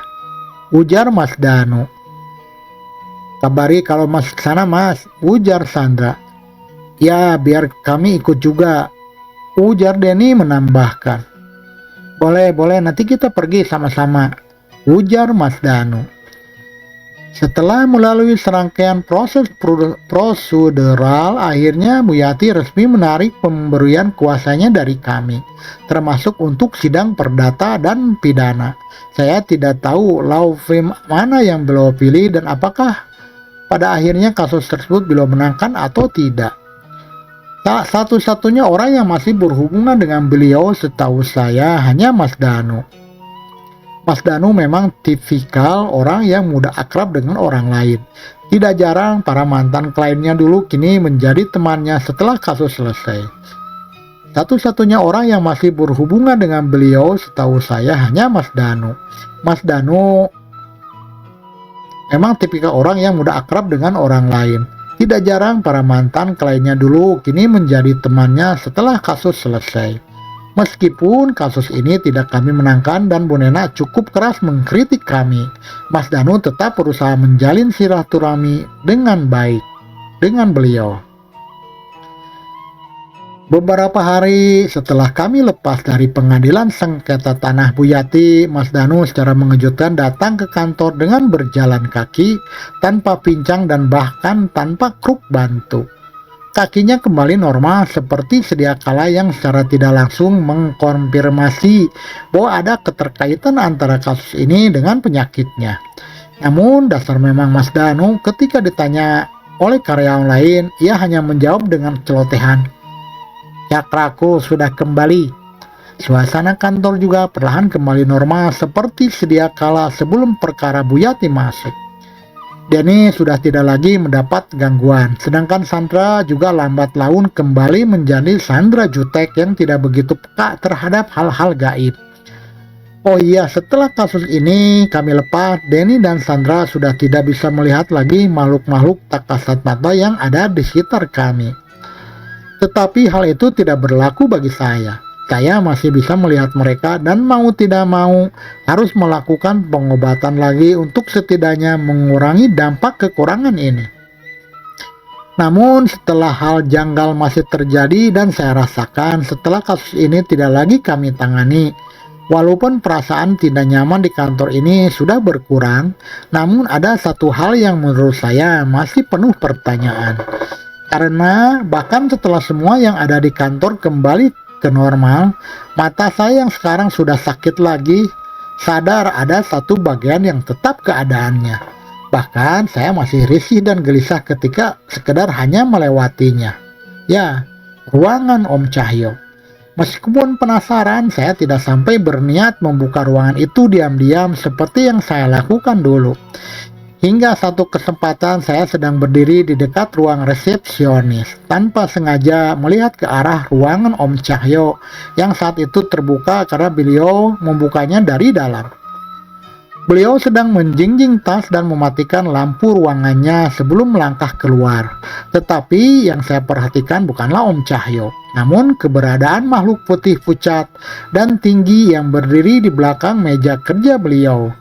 Ujar Mas Danu. Kabari kalau Mas kesana Mas, ujar Sandra. Ya biar kami ikut juga, ujar Denny menambahkan. Boleh, nanti kita pergi sama-sama, ujar Mas Danu. Setelah melalui serangkaian proses prosedural, akhirnya Bu Yati resmi menarik pemberian kuasanya dari kami, termasuk untuk sidang perdata dan pidana. Saya tidak tahu law firm mana yang beliau pilih dan apakah pada akhirnya kasus tersebut beliau menangkan atau tidak. Satu-satunya orang yang masih berhubungan dengan beliau setahu saya hanya Mas Danu. Mas Danu memang tipikal orang yang mudah akrab dengan orang lain. Tidak jarang para mantan kliennya dulu kini menjadi temannya setelah kasus selesai. Satu-satunya orang yang masih berhubungan dengan beliau setahu saya hanya Mas Danu. Mas Danu memang tipikal orang yang mudah akrab dengan orang lain. Tidak jarang para mantan kliennya dulu kini menjadi temannya setelah kasus selesai. Meskipun kasus ini tidak kami menangkan dan Bu Nena cukup keras mengkritik kami, Mas Danu tetap berusaha menjalin silaturahmi dengan baik dengan beliau. Beberapa hari setelah kami lepas dari pengadilan sengketa tanah Bu Yati, Mas Danu secara mengejutkan datang ke kantor dengan berjalan kaki, tanpa pincang dan bahkan tanpa kruk bantu. Kakinya kembali normal seperti sedia kala yang secara tidak langsung mengkonfirmasi bahwa ada keterkaitan antara kasus ini dengan penyakitnya. Namun dasar memang Mas Danu ketika ditanya oleh karyawan lain, ia hanya menjawab dengan celotehan. Cakraku sudah kembali. Suasana kantor juga perlahan kembali normal seperti sedia kala sebelum perkara Bu Yati masuk. Denny sudah tidak lagi mendapat gangguan, sedangkan Sandra juga lambat laun kembali menjadi Sandra jutek yang tidak begitu peka terhadap hal-hal gaib. Oh iya, setelah kasus ini kami lepas, Denny dan Sandra sudah tidak bisa melihat lagi makhluk-makhluk tak kasat mata yang ada di sekitar kami. Tetapi hal itu tidak berlaku bagi saya. Saya masih bisa melihat mereka dan mau tidak mau harus melakukan pengobatan lagi untuk setidaknya mengurangi dampak kekurangan ini. Namun setelah hal janggal masih terjadi dan saya rasakan setelah kasus ini tidak lagi kami tangani. Walaupun perasaan tidak nyaman di kantor ini sudah berkurang, namun ada satu hal yang menurut saya masih penuh pertanyaan. Karena bahkan setelah semua yang ada di kantor kembali ke normal, mata saya yang sekarang sudah sakit lagi, sadar ada satu bagian yang tetap keadaannya. Bahkan saya masih risih dan gelisah ketika sekedar hanya melewatinya. Ya, ruangan Om Cahyo. Meskipun penasaran, saya tidak sampai berniat membuka ruangan itu diam-diam seperti yang saya lakukan dulu. Hingga satu kesempatan saya sedang berdiri di dekat ruang resepsionis, tanpa sengaja melihat ke arah ruangan Om Cahyo yang saat itu terbuka karena beliau membukanya dari dalam. Beliau sedang menjinjing tas dan mematikan lampu ruangannya sebelum melangkah keluar. Tetapi yang saya perhatikan bukanlah Om Cahyo, namun keberadaan makhluk putih pucat dan tinggi yang berdiri di belakang meja kerja beliau.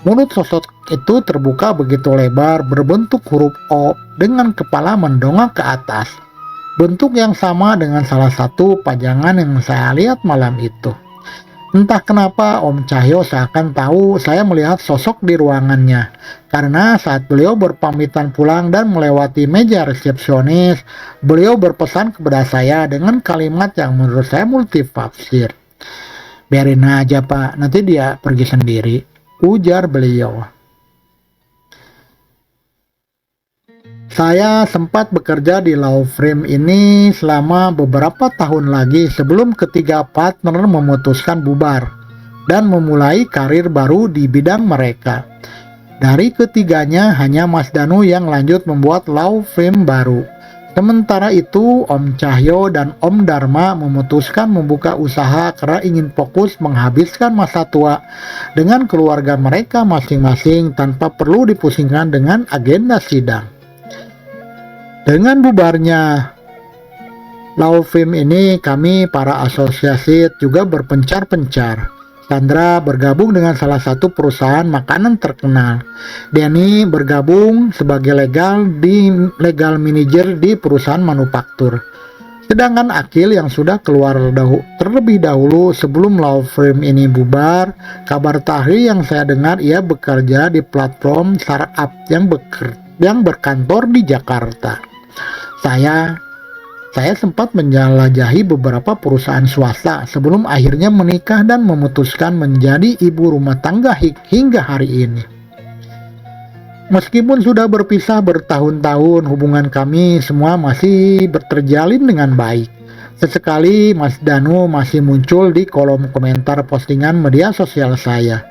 Mulut sosok itu terbuka begitu lebar berbentuk huruf O dengan kepala mendongak ke atas. Bentuk yang sama dengan salah satu pajangan yang saya lihat malam itu. Entah kenapa Om Cahyo seakan tahu saya melihat sosok di ruangannya. Karena saat beliau berpamitan pulang dan melewati meja resepsionis, beliau berpesan kepada saya dengan kalimat yang menurut saya multitafsir. "Biarin aja Pak, nanti dia pergi sendiri," ujar beliau. Saya sempat bekerja di law firm ini selama beberapa tahun lagi sebelum ketiga partner memutuskan bubar dan memulai karir baru di bidang mereka. Dari ketiganya hanya Mas Danu yang lanjut membuat law firm baru. Sementara itu, Om Cahyo dan Om Dharma memutuskan membuka usaha karena ingin fokus menghabiskan masa tua dengan keluarga mereka masing-masing tanpa perlu dipusingkan dengan agenda sidang. Dengan bubarnya law firm ini, kami para asosiasi juga berpencar-pencar. Sandra bergabung dengan salah satu perusahaan makanan terkenal. Denny bergabung sebagai legal manager di perusahaan manufaktur. Sedangkan Akil yang sudah keluar terlebih dahulu sebelum law firm ini bubar, kabar terakhir yang saya dengar ia bekerja di platform startup yang berkantor di Jakarta. Saya sempat menjelajahi beberapa perusahaan swasta sebelum akhirnya menikah dan memutuskan menjadi ibu rumah tangga hingga hari ini. Meskipun sudah berpisah bertahun-tahun, hubungan kami semua masih terjalin dengan baik. Sesekali Mas Danu masih muncul di kolom komentar postingan media sosial saya.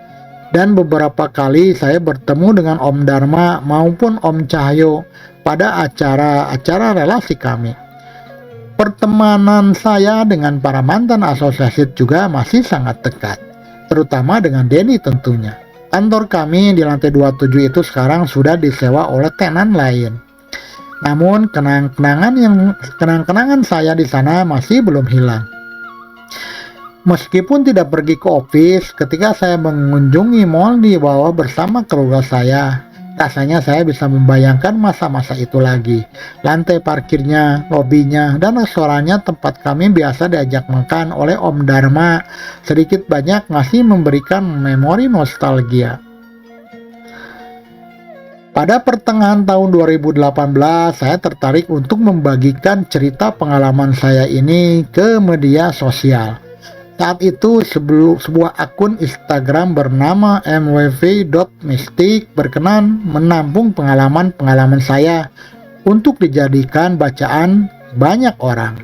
Dan beberapa kali saya bertemu dengan Om Dharma maupun Om Cahyo pada acara-acara relasi kami. Pertemanan saya dengan para mantan asosiasi juga masih sangat dekat, terutama dengan Denny tentunya. Kantor kami di lantai 27 itu sekarang sudah disewa oleh tenan lain. Namun kenang-kenangan saya di sana masih belum hilang. Meskipun tidak pergi ke office, ketika saya mengunjungi mall di bawah bersama keluarga saya, rasanya saya bisa membayangkan masa-masa itu lagi. Lantai parkirnya, lobinya, dan restorannya tempat kami biasa diajak makan oleh Om Dharma sedikit banyak masih memberikan memori nostalgia. Pada pertengahan tahun 2018, saya tertarik untuk membagikan cerita pengalaman saya ini ke media sosial. Saat itu sebuah akun Instagram bernama mwv.mystic berkenan menampung pengalaman-pengalaman saya untuk dijadikan bacaan banyak orang.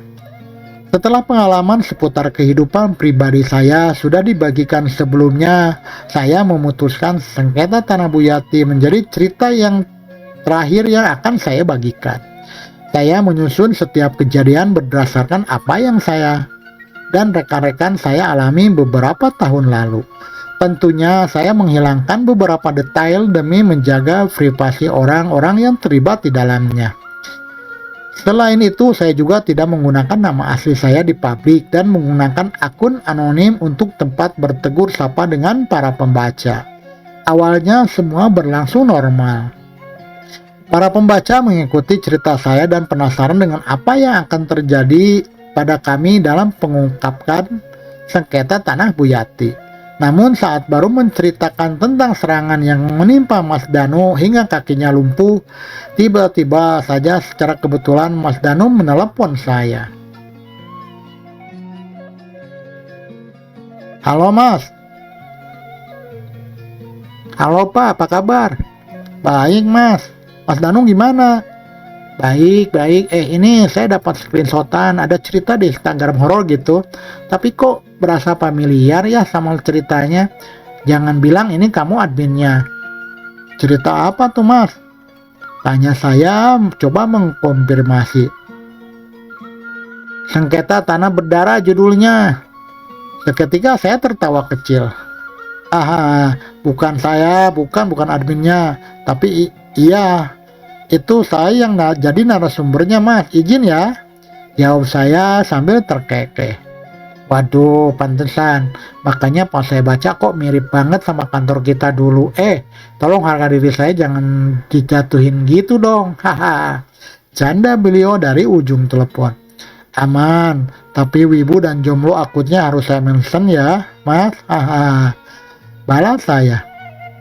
Setelah pengalaman seputar kehidupan pribadi saya sudah dibagikan sebelumnya, saya memutuskan sengketa Tanah Buyati menjadi cerita yang terakhir yang akan saya bagikan. Saya menyusun setiap kejadian berdasarkan apa yang saya dan rekan-rekan saya alami beberapa tahun lalu. Tentunya saya menghilangkan beberapa detail demi menjaga privasi orang-orang yang terlibat di dalamnya. Selain itu, saya juga tidak menggunakan nama asli saya di publik dan menggunakan akun anonim untuk tempat bertegur sapa dengan para pembaca. Awalnya semua berlangsung normal. Para pembaca mengikuti cerita saya dan penasaran dengan apa yang akan terjadi pada kami dalam mengungkapkan sengketa Tanah Buyati. Namun saat baru menceritakan tentang serangan yang menimpa Mas Danu hingga kakinya lumpuh, tiba-tiba saja secara kebetulan Mas Danu menelepon saya. "Halo Mas." "Halo Pak, apa kabar?" "Baik Mas. Mas Danu gimana?" Baik. Ini saya dapat screenshotan, ada cerita di Instagram horor gitu. Tapi kok berasa familiar ya sama ceritanya. Jangan bilang ini kamu adminnya. Cerita apa tuh mas? Tanya saya coba mengkonfirmasi. Sengketa tanah berdarah judulnya. Seketika saya tertawa kecil. Bukan saya, bukan adminnya. Tapi iya, itu saya yang jadi narasumbernya mas. Izin ya, jawab saya sambil terkekeh. Waduh, pantesan. Makanya pas saya baca kok mirip banget sama kantor kita dulu. Tolong harga diri saya jangan dijatuhin gitu dong. Canda beliau dari ujung telepon. Aman, tapi wibu dan jomblo akutnya harus saya mention ya, mas. Balas saya.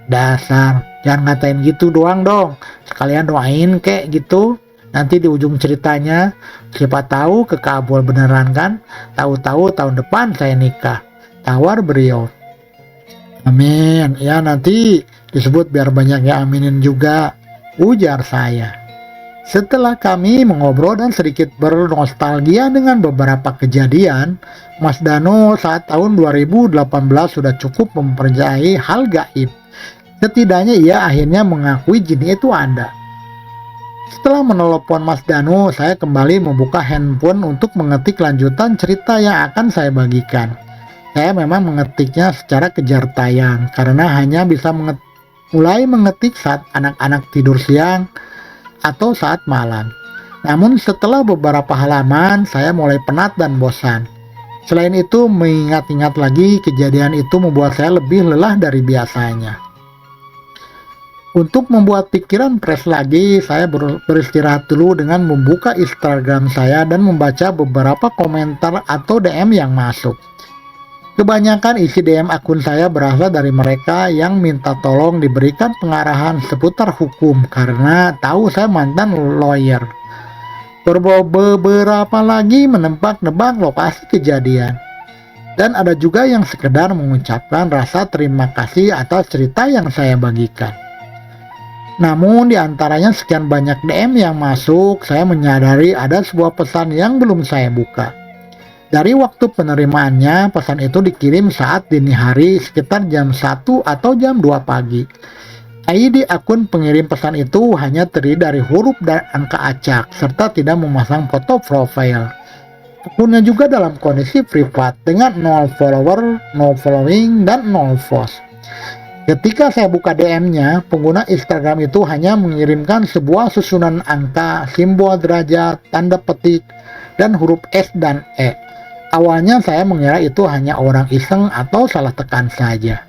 Dasar, jangan ngatain gitu doang dong. Sekalian doain kek gitu. Nanti di ujung ceritanya, siapa tahu kekabul beneran kan? Tahu-tahu tahun depan saya nikah. Tawar beliau. Amin. Ya nanti disebut biar banyak yang aminin juga. Ujar saya. Setelah kami mengobrol dan sedikit bernostalgia dengan beberapa kejadian, Mas Dano saat tahun 2018 sudah cukup mempercayai hal gaib. Setidaknya ia akhirnya mengakui jin itu ada. Setelah menelepon Mas Danu, saya kembali membuka handphone untuk mengetik lanjutan cerita yang akan saya bagikan. Saya memang mengetiknya secara kejar tayang, karena hanya bisa mulai mengetik saat anak-anak tidur siang atau saat malam. Namun setelah beberapa halaman, saya mulai penat dan bosan. Selain itu, mengingat-ingat lagi kejadian itu membuat saya lebih lelah dari biasanya. Untuk membuat pikiran fresh lagi, saya beristirahat dulu dengan membuka Instagram saya dan membaca beberapa komentar atau DM yang masuk. Kebanyakan isi DM akun saya berasal dari mereka yang minta tolong diberikan pengarahan seputar hukum karena tahu saya mantan lawyer. Beberapa lagi menebak-nebak lokasi kejadian. Dan ada juga yang sekedar mengucapkan rasa terima kasih atas cerita yang saya bagikan. Namun di antaranya sekian banyak DM yang masuk, saya menyadari ada sebuah pesan yang belum saya buka. Dari waktu penerimaannya, pesan itu dikirim saat dini hari sekitar jam 1 atau jam 2 pagi. ID akun pengirim pesan itu hanya terdiri dari huruf dan angka acak, serta tidak memasang foto profile. Akunnya juga dalam kondisi privat dengan 0 follower, 0 following, dan 0 post. Ketika saya buka DM-nya, pengguna Instagram itu hanya mengirimkan sebuah susunan angka, simbol derajat, tanda petik, dan huruf S dan E. Awalnya saya mengira itu hanya orang iseng atau salah tekan saja.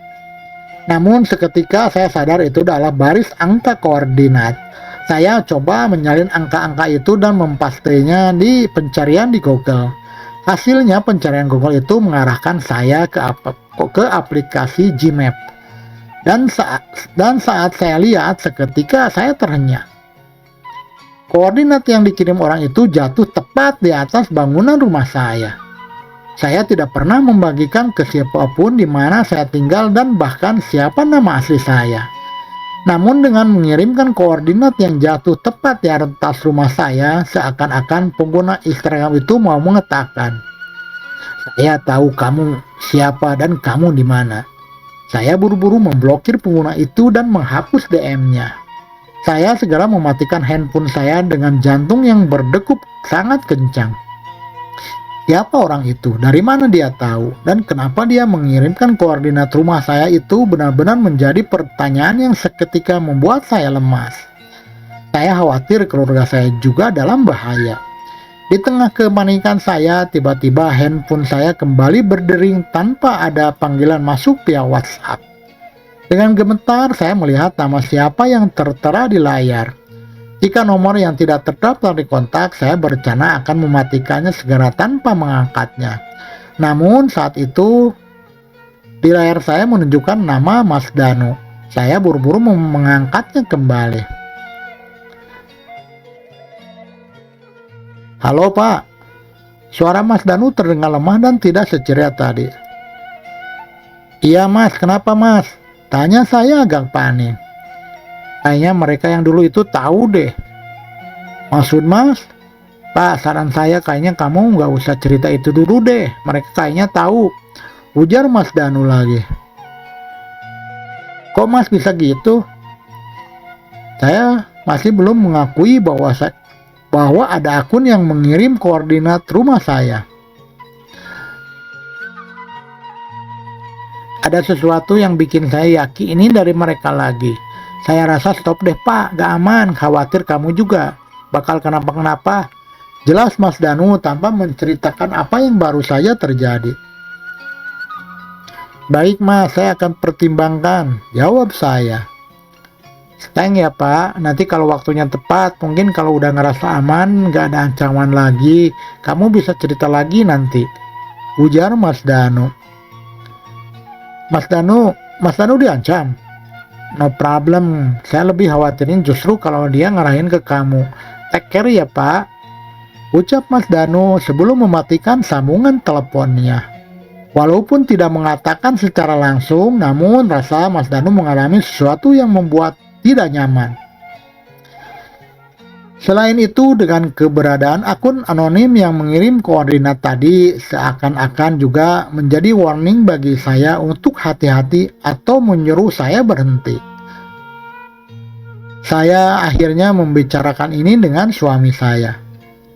Namun seketika saya sadar itu adalah baris angka koordinat. Saya coba menyalin angka-angka itu dan mempastenya di pencarian di Google. Hasilnya pencarian Google itu mengarahkan saya ke aplikasi Gmap. Dan saat saya lihat, seketika saya terhenyak. Koordinat yang dikirim orang itu jatuh tepat di atas bangunan rumah saya. Saya tidak pernah membagikan ke siapapun di mana saya tinggal dan bahkan siapa nama asli saya. Namun dengan mengirimkan koordinat yang jatuh tepat di atas rumah saya, seakan-akan pengguna Instagram itu mau mengatakan, "Saya tahu kamu siapa dan kamu di mana." Saya buru-buru memblokir pengguna itu dan menghapus DM-nya. Saya segera mematikan handphone saya dengan jantung yang berdegup sangat kencang. Siapa orang itu? Dari mana dia tahu? Dan kenapa dia mengirimkan koordinat rumah saya itu benar-benar menjadi pertanyaan yang seketika membuat saya lemas. Saya khawatir keluarga saya juga dalam bahaya. Di tengah kepanikan saya, tiba-tiba handphone saya kembali berdering tanpa ada panggilan masuk via WhatsApp. Dengan gemetar, saya melihat nama siapa yang tertera di layar. Jika nomor yang tidak terdaftar di kontak, saya berencana akan mematikannya segera tanpa mengangkatnya. Namun saat itu, di layar saya menunjukkan nama Mas Danu. Saya buru-buru mengangkatnya kembali. Halo Pak, suara Mas Danu terdengar lemah dan tidak seceria tadi. Iya Mas, kenapa Mas? Tanya saya agak panik. Kayaknya mereka yang dulu itu tahu deh. Maksud Mas? Pak, saran saya kayaknya kamu nggak usah cerita itu dulu deh. Mereka kayaknya tahu. Ujar Mas Danu lagi. Kok Mas bisa gitu? Saya masih belum mengakui bahwa ada akun yang mengirim koordinat rumah saya. Ada sesuatu yang bikin saya yakin ini dari mereka lagi. Saya rasa stop deh Pak, gak aman, khawatir kamu juga bakal kenapa-kenapa. Jelas Mas Danu tanpa menceritakan apa yang baru saja terjadi. Baik Mas, saya akan pertimbangkan, jawab saya. Steng ya Pak, nanti kalau waktunya tepat, mungkin kalau udah ngerasa aman, gak ada ancaman lagi, kamu bisa cerita lagi nanti, ujar Mas Danu. Mas Danu diancam? No problem, saya lebih khawatirin justru kalau dia ngarahin ke kamu. Take care ya Pak, ucap Mas Danu sebelum mematikan sambungan teleponnya. Walaupun tidak mengatakan secara langsung, namun rasa Mas Danu mengalami sesuatu yang membuat tidak nyaman. Selain itu, dengan keberadaan akun anonim yang mengirim koordinat tadi seakan-akan juga menjadi warning bagi saya untuk hati-hati atau menyuruh saya berhenti. Saya akhirnya membicarakan ini dengan suami saya.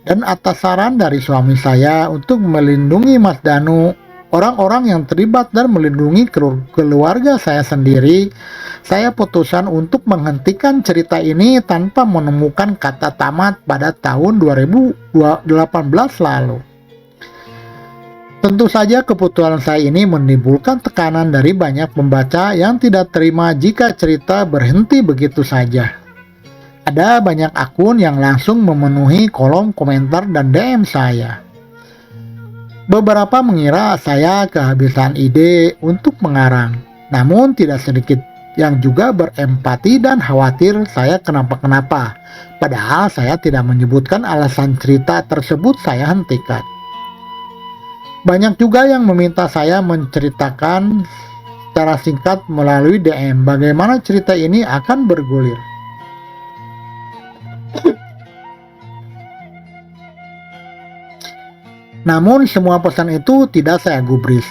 Dan atas saran dari suami saya untuk melindungi Mas Danu, orang-orang yang terlibat dan melindungi keluarga saya sendiri, saya putuskan untuk menghentikan cerita ini tanpa menemukan kata tamat pada tahun 2018 lalu. Tentu saja keputusan saya ini menimbulkan tekanan dari banyak pembaca yang tidak terima jika cerita berhenti begitu saja. Ada banyak akun yang langsung memenuhi kolom komentar dan DM saya. Beberapa mengira saya kehabisan ide untuk mengarang, namun tidak sedikit yang juga berempati dan khawatir saya kenapa-kenapa. Padahal saya tidak menyebutkan alasan cerita tersebut saya hentikan. Banyak juga yang meminta saya menceritakan secara singkat melalui DM bagaimana cerita ini akan bergulir. Namun semua pesan itu tidak saya gubris.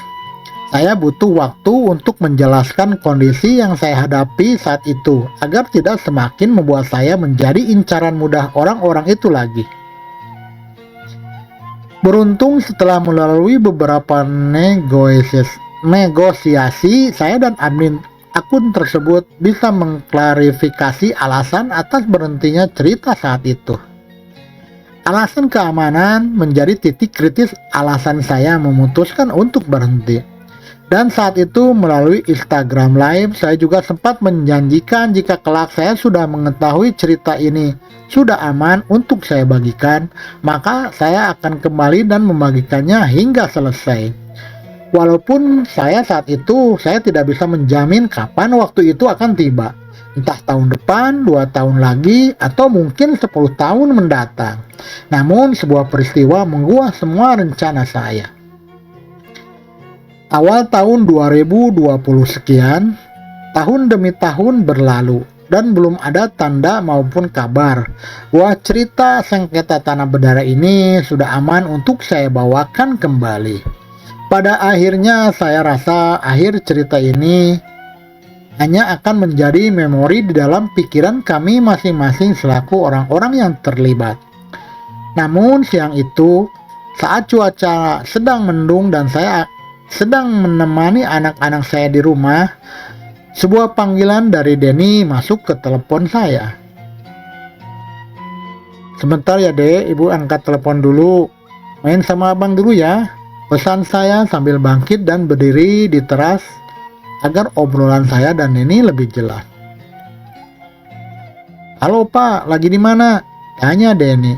Saya butuh waktu untuk menjelaskan kondisi yang saya hadapi saat itu agar tidak semakin membuat saya menjadi incaran mudah orang-orang itu lagi. Beruntung setelah melalui beberapa negosiasi, saya dan admin akun tersebut bisa mengklarifikasi alasan atas berhentinya cerita saat itu. Alasan keamanan menjadi titik kritis alasan saya memutuskan untuk berhenti. Dan saat itu melalui Instagram Live saya juga sempat menjanjikan jika kelak saya sudah mengetahui cerita ini sudah aman untuk saya bagikan, maka saya akan kembali dan membagikannya hingga selesai. Walaupun saya saat itu saya tidak bisa menjamin kapan waktu itu akan tiba. Entah tahun depan, 2 tahun lagi, atau mungkin 10 tahun mendatang. Namun sebuah peristiwa mengubah semua rencana saya. Awal tahun 2020 sekian, tahun demi tahun berlalu, dan belum ada tanda maupun kabar bahwa cerita sengketa tanah berdarah ini sudah aman untuk saya bawakan kembali. Pada akhirnya saya rasa akhir cerita ini hanya akan menjadi memori di dalam pikiran kami masing-masing selaku orang-orang yang terlibat. Namun siang itu, saat cuaca sedang mendung dan saya sedang menemani anak-anak saya di rumah, sebuah panggilan dari Denny masuk ke telepon saya. Sebentar ya Dek, Ibu angkat telepon dulu. Main sama abang dulu ya, pesan saya sambil bangkit dan berdiri di teras agar obrolan saya dan ini lebih jelas. Halo Pak, lagi di mana? Tanya Denny.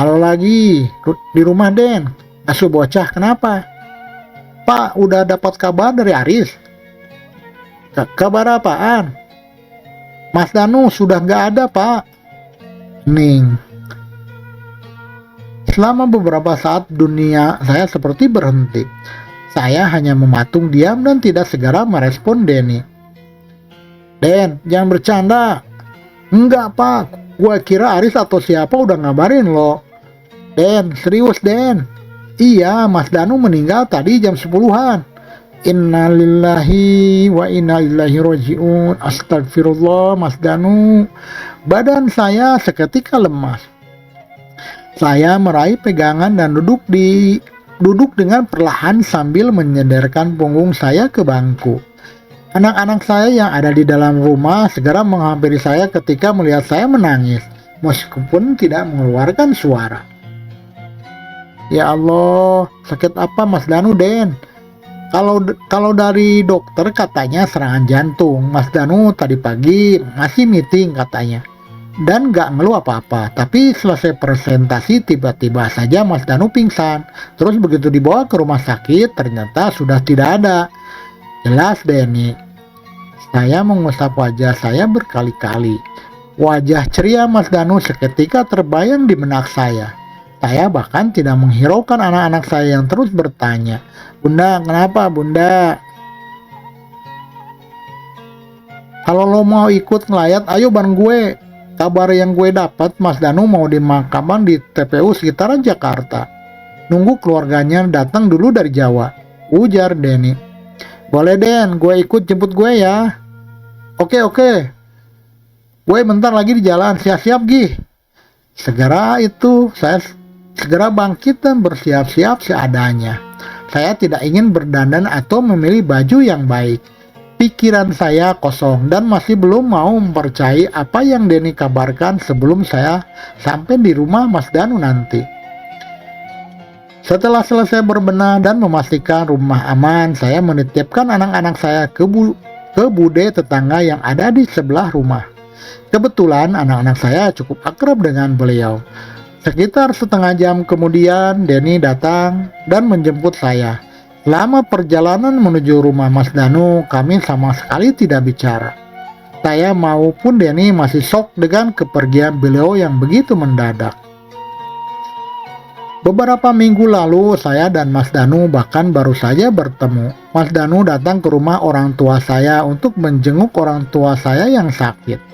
Halo lagi, di rumah Den. Asuh bocah, kenapa? Pak, udah dapat kabar dari Aris? Kabar apaan? Mas Danu sudah gak ada Pak. Ning. Selama beberapa saat dunia saya seperti berhenti. Saya hanya mematung diam dan tidak segera merespon Denny. Den, jangan bercanda. Enggak Pak, gua kira Aris atau siapa udah ngabarin lo. Den, serius Den. Iya, Mas Danu meninggal tadi jam 10-an. Inna lillahi wa inna ilaihi raji'un. Astagfirullah, Mas Danu. Badan saya seketika lemas. Saya meraih pegangan dan duduk dengan perlahan sambil menyenderkan punggung saya ke bangku. Anak-anak saya yang ada di dalam rumah segera menghampiri saya ketika melihat saya menangis, meskipun tidak mengeluarkan suara. Ya Allah, sakit apa Mas Danu, Den? Kalau dari dokter katanya serangan jantung. Mas Danu tadi pagi masih meeting katanya. Dan gak ngeluh apa-apa. Tapi selesai presentasi tiba-tiba saja Mas Danu pingsan. Terus begitu dibawa ke rumah sakit ternyata sudah tidak ada. Jelas Denny. Saya mengusap wajah saya berkali-kali. Wajah ceria Mas Danu seketika terbayang di benak saya. Saya bahkan tidak menghiraukan anak-anak saya yang terus bertanya, "Bunda, kenapa Bunda? Kalau lo mau ikut ngelayat, ayo bareng gue." Kabar yang gue dapat, Mas Danu mau dimakamkan di TPU sekitaran Jakarta. Nunggu keluarganya datang dulu dari Jawa, ujar Denny. Boleh Den, gue ikut, jemput gue ya. Oke. Gue bentar lagi di jalan, siap-siap Gih. Segera itu saya segera bangkit dan bersiap-siap seadanya. Saya tidak ingin berdandan atau memilih baju yang baik. Pikiran saya kosong dan masih belum mau mempercayai apa yang Denny kabarkan sebelum saya sampai di rumah Mas Danu nanti. Setelah selesai berbenah dan memastikan rumah aman, saya menitipkan anak-anak saya ke bude tetangga yang ada di sebelah rumah. Kebetulan anak-anak saya cukup akrab dengan beliau. Sekitar setengah jam kemudian Denny datang dan menjemput saya. Selama perjalanan menuju rumah Mas Danu, kami sama sekali tidak bicara. Saya maupun Denny masih shock dengan kepergian beliau yang begitu mendadak. Beberapa minggu lalu, saya dan Mas Danu bahkan baru saja bertemu. Mas Danu datang ke rumah orang tua saya untuk menjenguk orang tua saya yang sakit.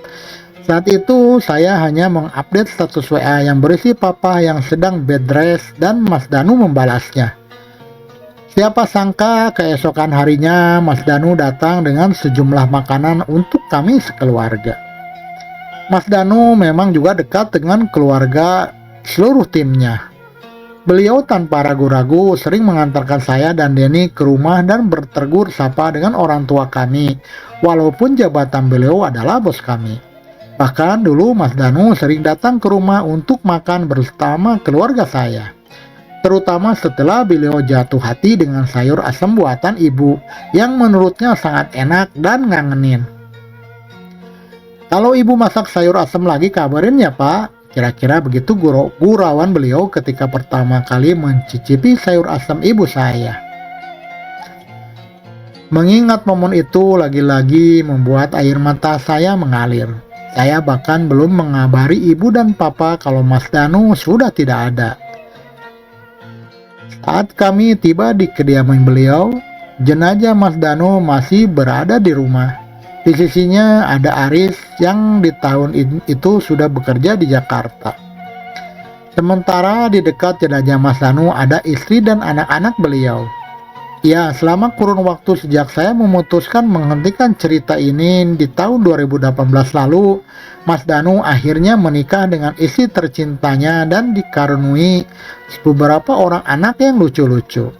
Saat itu, saya hanya mengupdate status WA yang berisi papa yang sedang bed rest dan Mas Danu membalasnya. Siapa sangka keesokan harinya Mas Danu datang dengan sejumlah makanan untuk kami sekeluarga. Mas Danu memang juga dekat dengan keluarga seluruh timnya. Beliau tanpa ragu-ragu sering mengantarkan saya dan Denny ke rumah dan bertegur sapa dengan orang tua kami, walaupun jabatan beliau adalah bos kami. Bahkan dulu Mas Danu sering datang ke rumah untuk makan bersama keluarga saya. Terutama setelah beliau jatuh hati dengan sayur asam buatan ibu yang menurutnya sangat enak dan ngangenin. Kalau ibu masak sayur asam lagi kabarin ya Pak. Kira-kira begitu gurauan beliau ketika pertama kali mencicipi sayur asam ibu saya. Mengingat momen itu lagi-lagi membuat air mata saya mengalir. Saya bahkan belum mengabari ibu dan papa kalau Mas Danu sudah tidak ada. Saat kami tiba di kediaman beliau, jenazah Mas Danu masih berada di rumah. Di sisinya ada Aris yang di tahun itu sudah bekerja di Jakarta. Sementara di dekat jenazah Mas Danu ada istri dan anak-anak beliau. Ya, selama kurun waktu sejak saya memutuskan menghentikan cerita ini di tahun 2018 lalu, Mas Danu akhirnya menikah dengan istri tercintanya dan dikaruniai beberapa orang anak yang lucu-lucu.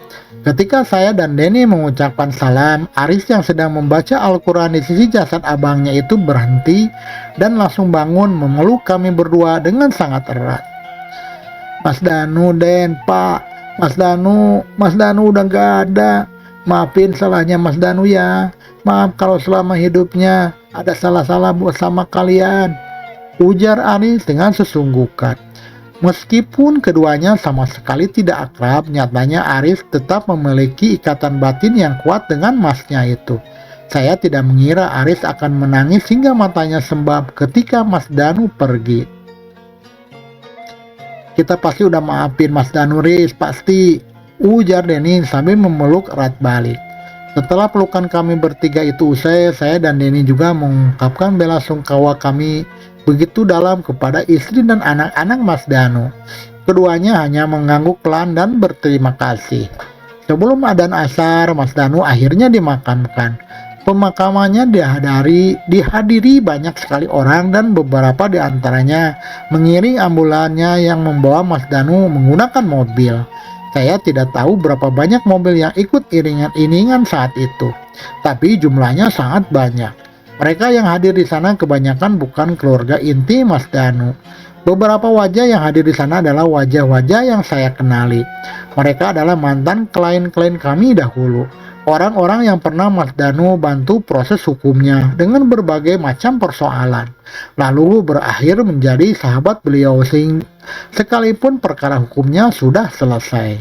Ketika saya dan Denny mengucapkan salam, Aris yang sedang membaca Al-Quran di sisi jasad abangnya itu berhenti dan langsung bangun memeluk kami berdua dengan sangat erat. Mas Danu, Den, Pak. Mas Danu udah gak ada. Maafin salahnya Mas Danu ya. Maaf kalau selama hidupnya ada salah-salah buat sama kalian, ujar Aris dengan sesungguhkan. Meskipun keduanya sama sekali tidak akrab, nyatanya Aris tetap memiliki ikatan batin yang kuat dengan masnya itu. Saya tidak mengira Aris akan menangis hingga matanya sembab ketika Mas Danu pergi. Kita pasti udah maafin Mas Danu, Riz, pasti, ujar Denny sambil memeluk erat balik. Setelah pelukan kami bertiga itu usai, saya dan Denny juga mengungkapkan bela sungkawa kami begitu dalam kepada istri dan anak-anak Mas Danu. Keduanya hanya mengangguk pelan dan berterima kasih. Sebelum adzan asar, Mas Danu akhirnya dimakamkan. Pemakamannya dihadiri banyak sekali orang dan beberapa di antaranya mengiring ambulannya yang membawa Mas Danu menggunakan mobil. Saya tidak tahu berapa banyak mobil yang ikut iringan-iringan saat itu, tapi jumlahnya sangat banyak. Mereka yang hadir di sana kebanyakan bukan keluarga inti Mas Danu. Beberapa wajah yang hadir di sana adalah wajah-wajah yang saya kenali. Mereka adalah mantan klien-klien kami dahulu. Orang-orang yang pernah Mas Danu bantu proses hukumnya dengan berbagai macam persoalan. Lalu berakhir menjadi sahabat beliau sekalipun perkara hukumnya sudah selesai.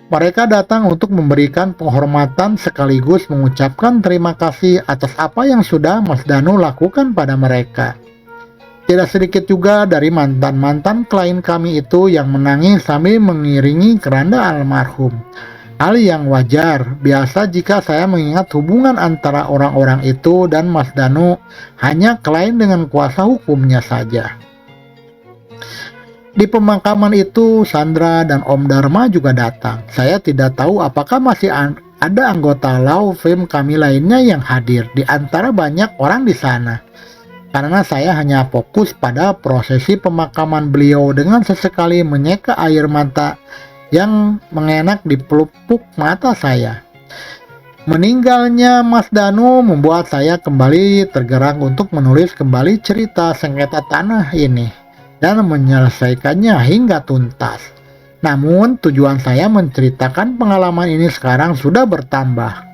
Mereka datang untuk memberikan penghormatan sekaligus mengucapkan terima kasih atas apa yang sudah Mas Danu lakukan pada mereka. Tidak sedikit juga dari mantan-mantan klien kami itu yang menangis sambil mengiringi keranda almarhum. Hal yang wajar, biasa jika saya mengingat hubungan antara orang-orang itu dan Mas Danu hanya klien dengan kuasa hukumnya saja. Di pemakaman itu, Sandra dan Om Dharma juga datang. Saya tidak tahu apakah masih ada anggota law firm kami lainnya yang hadir di antara banyak orang di sana. Karena saya hanya fokus pada prosesi pemakaman beliau dengan sesekali menyeka air mata yang mengenak di pelupuk mata saya. Meninggalnya Mas Danu membuat saya kembali tergerak untuk menulis kembali cerita sengketa tanah ini dan menyelesaikannya hingga tuntas. Namun tujuan saya menceritakan pengalaman ini sekarang sudah bertambah.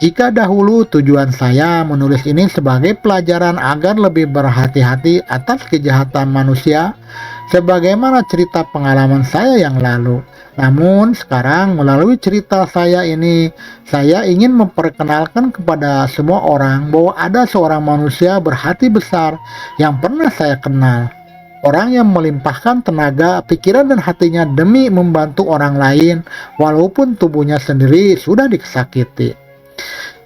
Jika dahulu tujuan saya menulis ini sebagai pelajaran agar lebih berhati-hati atas kejahatan manusia, sebagaimana cerita pengalaman saya yang lalu. Namun sekarang melalui cerita saya ini, saya ingin memperkenalkan kepada semua orang bahwa ada seorang manusia berhati besar yang pernah saya kenal. Orang yang melimpahkan tenaga, pikiran dan hatinya demi membantu orang lain walaupun tubuhnya sendiri sudah disakiti.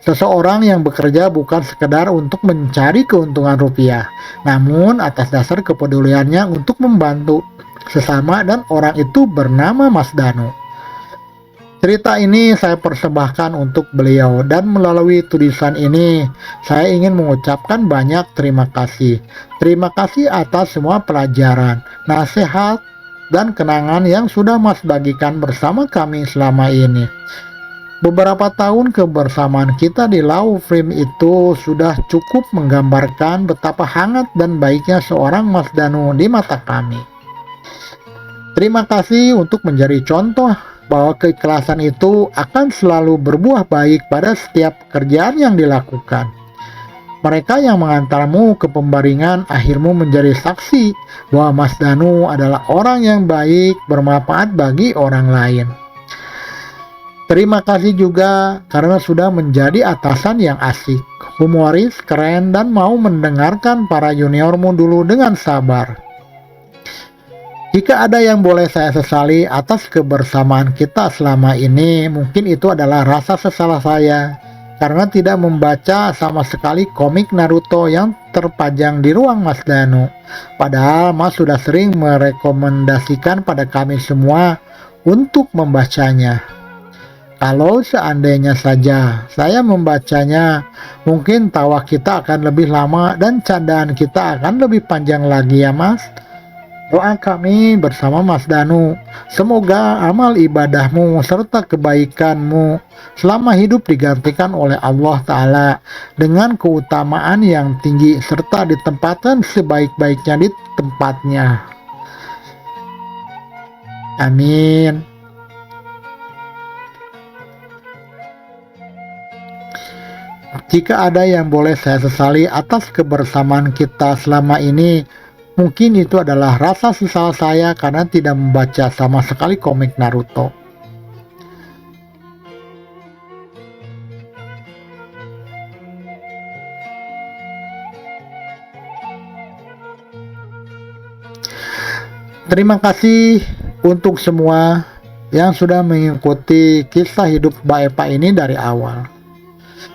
Seseorang yang bekerja bukan sekedar untuk mencari keuntungan rupiah, namun atas dasar kepeduliannya untuk membantu sesama dan orang itu bernama Mas Danu. Cerita ini saya persembahkan untuk beliau dan melalui tulisan ini saya ingin mengucapkan banyak terima kasih. Terima kasih atas semua pelajaran, nasihat, dan kenangan yang sudah Mas bagikan bersama kami selama ini. Beberapa tahun kebersamaan kita di law firm itu sudah cukup menggambarkan betapa hangat dan baiknya seorang Mas Danu di mata kami. Terima kasih untuk menjadi contoh bahwa keikhlasan itu akan selalu berbuah baik pada setiap pekerjaan yang dilakukan. Mereka yang mengantarmu ke pembaringan akhirmu menjadi saksi bahwa Mas Danu adalah orang yang baik, bermanfaat bagi orang lain. Terima kasih juga karena sudah menjadi atasan yang asik, humoris, keren, dan mau mendengarkan para juniormu dulu dengan sabar. Jika ada yang boleh saya sesali atas kebersamaan kita selama ini, mungkin itu adalah rasa sesalah saya karena tidak membaca sama sekali komik Naruto yang terpajang di ruang Mas Danu. Padahal Mas sudah sering merekomendasikan pada kami semua untuk membacanya. Kalau seandainya saja saya membacanya, mungkin tawa kita akan lebih lama dan candaan kita akan lebih panjang lagi ya Mas. Doa kami bersama Mas Danu, semoga amal ibadahmu serta kebaikanmu selama hidup digantikan oleh Allah Ta'ala dengan keutamaan yang tinggi serta ditempatkan sebaik-baiknya di tempatnya. Amin. Jika ada yang boleh saya sesali atas kebersamaan kita selama ini, mungkin itu adalah rasa sesal saya karena tidak membaca sama sekali komik Naruto. Terima kasih untuk semua yang sudah mengikuti kisah hidup Mbak Eva ini dari awal.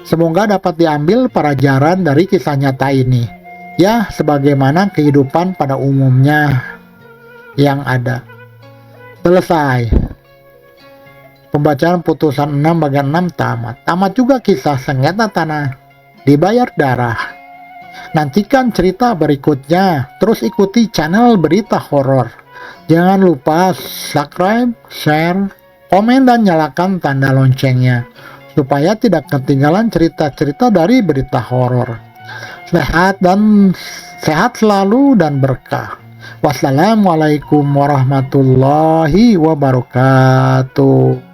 Semoga dapat diambil pelajaran dari kisah nyata ini, ya sebagaimana kehidupan pada umumnya yang ada. Selesai. Pembacaan putusan 6 bagian 6 tamat. Tamat juga kisah sengketa tanah dibayar darah. Nantikan cerita berikutnya. Terus ikuti channel Berita Horor. Jangan lupa subscribe, share, komen, dan nyalakan tanda loncengnya supaya tidak ketinggalan cerita-cerita dari Berita Horor. Sehat selalu dan berkah. Wassalamualaikum warahmatullahi wabarakatuh.